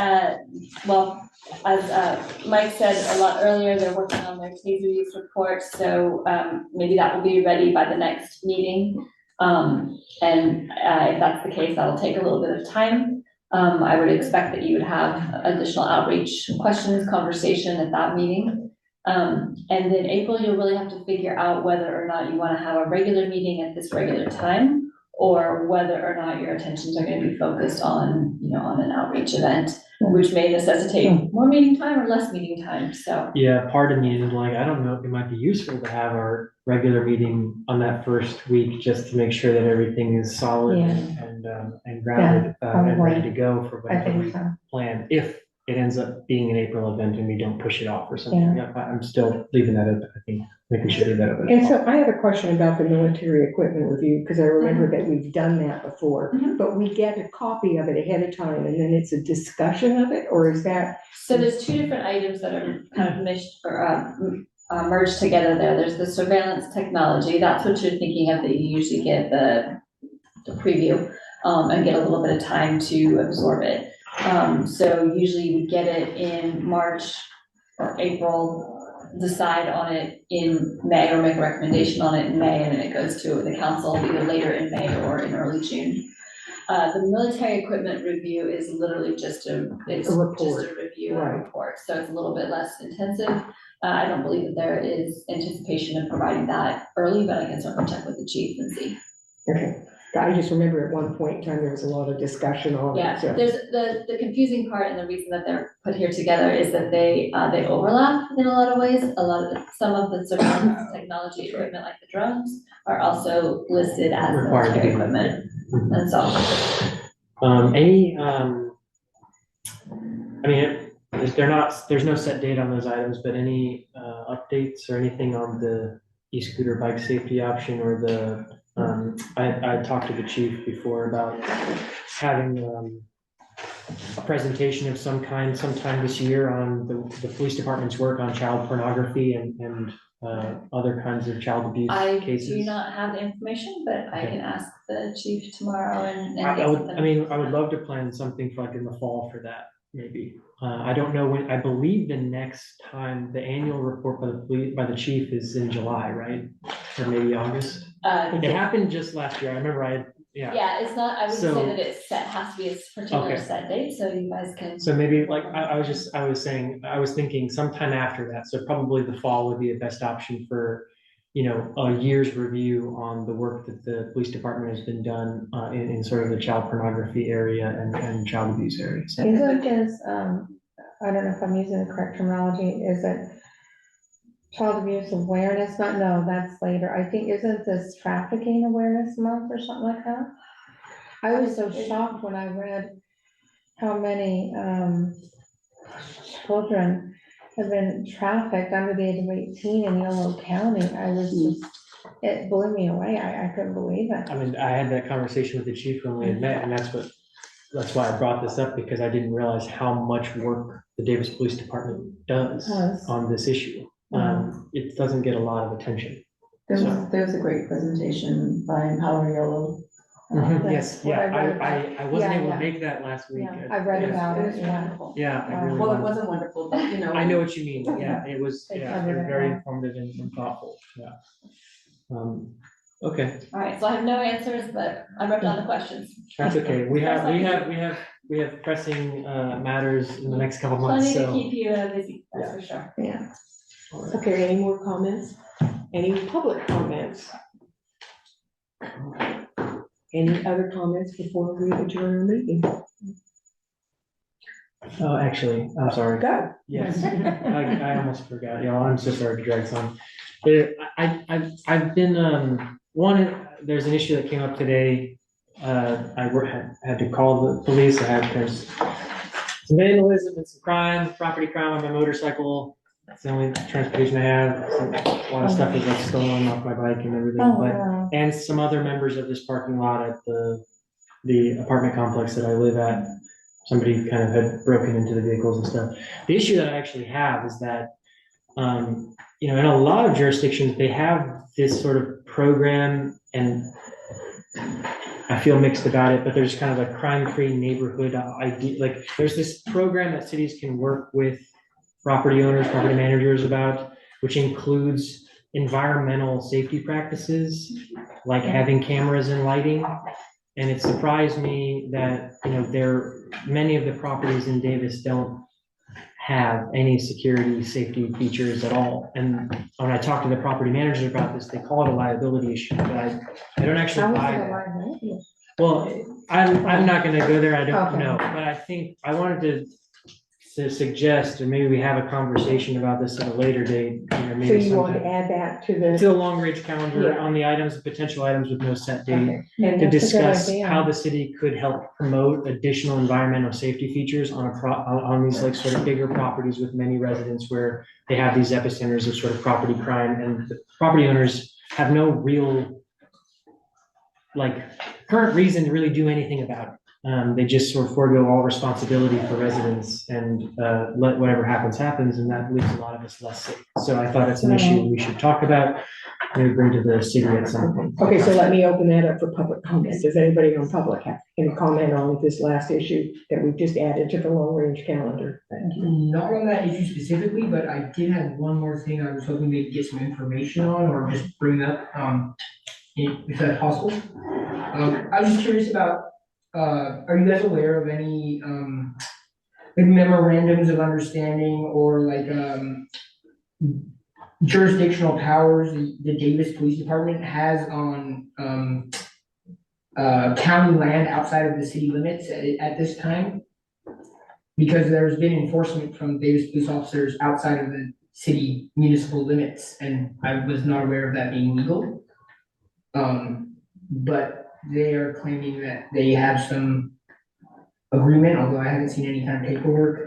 well, as Mike said a lot earlier, they're working on their TASER use report, so maybe that will be ready by the next meeting. And if that's the case, that'll take a little bit of time. I would expect that you would have additional outreach, questions, conversation at that meeting. And then April, you'll really have to figure out whether or not you want to have a regular meeting at this regular time, or whether or not your attentions are going to be focused on, on an outreach event, which may necessitate more meeting time or less meeting time, so. Yeah, part of me is like, I don't know, it might be useful to have our regular meeting on that first week, just to make sure that everything is solid and grounded, and ready to go for I whatever we think so. plan. If it ends up being an April event and we don't push it off or something, I'm still leaving that open. I think we should leave that open. And so I have a question about the military equipment review, because I remember that we've done that before, but we get a copy of it ahead of time and then it's a discussion of it, or is that? So there's two different items that are kind of merged together there. There's the surveillance technology. That's what you're thinking of, that you usually get the preview and get a little bit of time to absorb it. So usually you would get it in March or April, decide on it in May, or make a recommendation on it in May, and then it goes to the council either later in May or in early June. The military equipment review is literally just a review and a report, so it's a little bit less intensive. I don't believe that there is anticipation of providing that early, but I can certainly check with the chief and see. Okay, I just remember at one point in time, there was a lot of discussion on it. Yeah, So. there's the confusing part, and the reason that they're put here together is that they overlap in a lot of ways. Some of the surveillance technology equipment, like the drones, are also listed as military equipment. And so. There's no set date on those items, but any updates or anything on the e-scooter bike safety option, or the I talked to the chief before about having a presentation of some kind sometime this year on the police department's work on child pornography and other kinds of child abuse cases. I do not have the information, but I can ask the chief tomorrow and I would love to plan something for like in the fall for that, maybe. I don't know when. I believe the next time the annual report by the chief is in July, right? Or maybe August. It happened just last year. I remember Yeah, it's not, I wouldn't say that it's set, has to be a particular set date, so you guys can. So maybe like, I was thinking sometime after that, so probably the fall would be the best option for, a year's review on the work that the police department has been done in sort of the child pornography area and child abuse areas. Isn't this, I don't know if I'm using the correct terminology, is it child abuse awareness month? No, that's later. I think, isn't this trafficking awareness month or something like that? I was so shocked when I read how many children have been trafficked under the age of 18 in Yolo County. It blew me away. I couldn't believe it. I mean, I had that conversation with the chief when we had met, and that's why I brought this up, because I didn't realize how much work the Davis Police Department does on this issue. It doesn't get a lot of attention. There was a great presentation by Empower Yolo. Yes, I wasn't able to make that last week. I read about it. Well, it wasn't wonderful, but I know what you mean. Yeah, it was very informative and thoughtful. Yeah. Okay. All right, so I have no answers, but I wrote down the questions. That's okay. We have pressing matters in the next couple months. Plenty to keep you busy, that's for sure. Yeah. Okay, any more comments? Any public comments? Any other comments before we adjourn our meeting? Oh, actually, I'm sorry. Go. Yes, I almost forgot. I'm so sorry to drag this on. I've been there's an issue that came up today. I had to call the police. There's some vandalism and some property crime on my motorcycle. That's the only transportation I have. So a lot of stuff is like stolen off my bike and everything. And some other members of this parking lot at the apartment complex that I live at, somebody kind of had broken into the vehicles and stuff. The issue that I actually have is that, in a lot of jurisdictions, they have this sort of program, and I feel mixed about it, but there's kind of a crime-free neighborhood idea, like, there's this program that cities can work with property owners, property managers about, which includes environmental safety practices, like having cameras and lighting. And it surprised me that, many of the properties in Davis don't have any security safety features at all. And when I talked to the property managers about this, they call it a liability issue, but I don't actually How is buy it a that. liability? Well, I'm not gonna go there, I don't Okay. know, but I think I wanted to suggest, or maybe we have a conversation about this at a later date, So maybe you want to sometime. add that to To the, the long-range calendar Yeah. on the items, potential items with no set date, okay. to And that's a good discuss idea. how the city could help promote additional environmental safety features on on these like sort of bigger properties with many residents where they have these epicenters of sort of property crime, and the property owners have no real like current reason to really do anything about it. They just sort of forego all responsibility for residents and let whatever happens, happens, and that leaves a lot of us less safe. So I thought it's an issue we should talk about, maybe bring to the city at some point. Okay, so let me open that up for public comment. Does anybody on public have any comment on this last issue that we just added to the long range calendar? Not on that issue specifically, but I did have one more thing I was hoping maybe get some information on or just bring up, if that's possible. I was just curious about, are you guys aware of any, like memorandums of understanding or like, jurisdictional powers the Davis Police Department has on, county land outside of the city limits at this time? Because there's been enforcement from Davis police officers outside of the city municipal limits, and I was not aware of that being legal. But they are claiming that they have some agreement, although I haven't seen any kind of paperwork,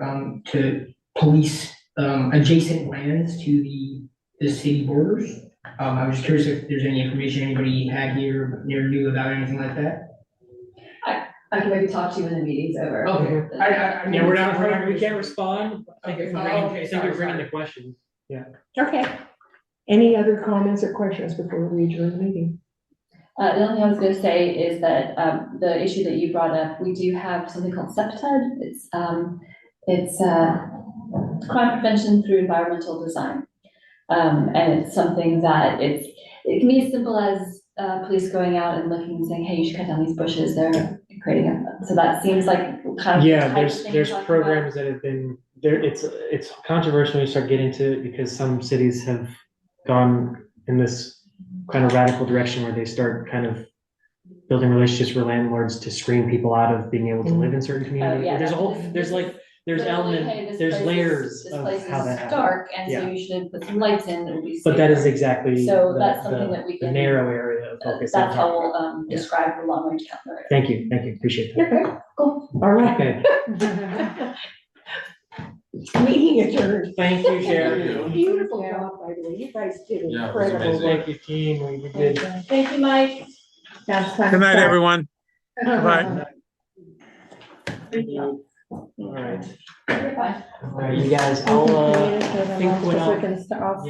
to police, adjacent lands to the city borders. I was just curious if there's any information anybody had here, or knew about anything like that. I can maybe talk to you when the meeting's over. Okay. I mean, Yeah, we can't respond. Thank you Okay, for okay, thank you for sorry. bringing the question. Okay. Any other comments or questions before we adjourn the meeting? The only thing I was gonna say is that, the issue that you brought up, we do have something called SEPTED. It's crime prevention through environmental design. And it's something that it can be as simple as, police going out and looking and saying, hey, you should cut down these bushes, they're creating a, so that seems like kind of. the Yeah, type of thing there's you're talking programs that have been, there, it's controversial when you start getting into it because some cities have gone in this kind of radical direction where they start kind of building relationships with landlords to screen people out of being able to live in certain communities. yeah, There's a whole, this- there's literally, hey, element, this there's place is- layers this of place how is that happens. dark, and so Yeah. you should put some lights in, it'll be But that is safer. exactly So the- that's something the- that we the can. narrow area of focus. I'm That's how talking about. we'll, describe the long range calendar. Thank you, appreciate that. Okay, Cool. all right. Okay, Meeting adjourned. thank you, Sharon. Beautiful job, by the way. You guys did Yeah, it was incredible amazing. work. Thank you, team, we did. Thank you, Mike. Good night, everyone. Bye. All right, You're fine. all right, you guys, I'll, think when Because I'll- we can, I'll yeah.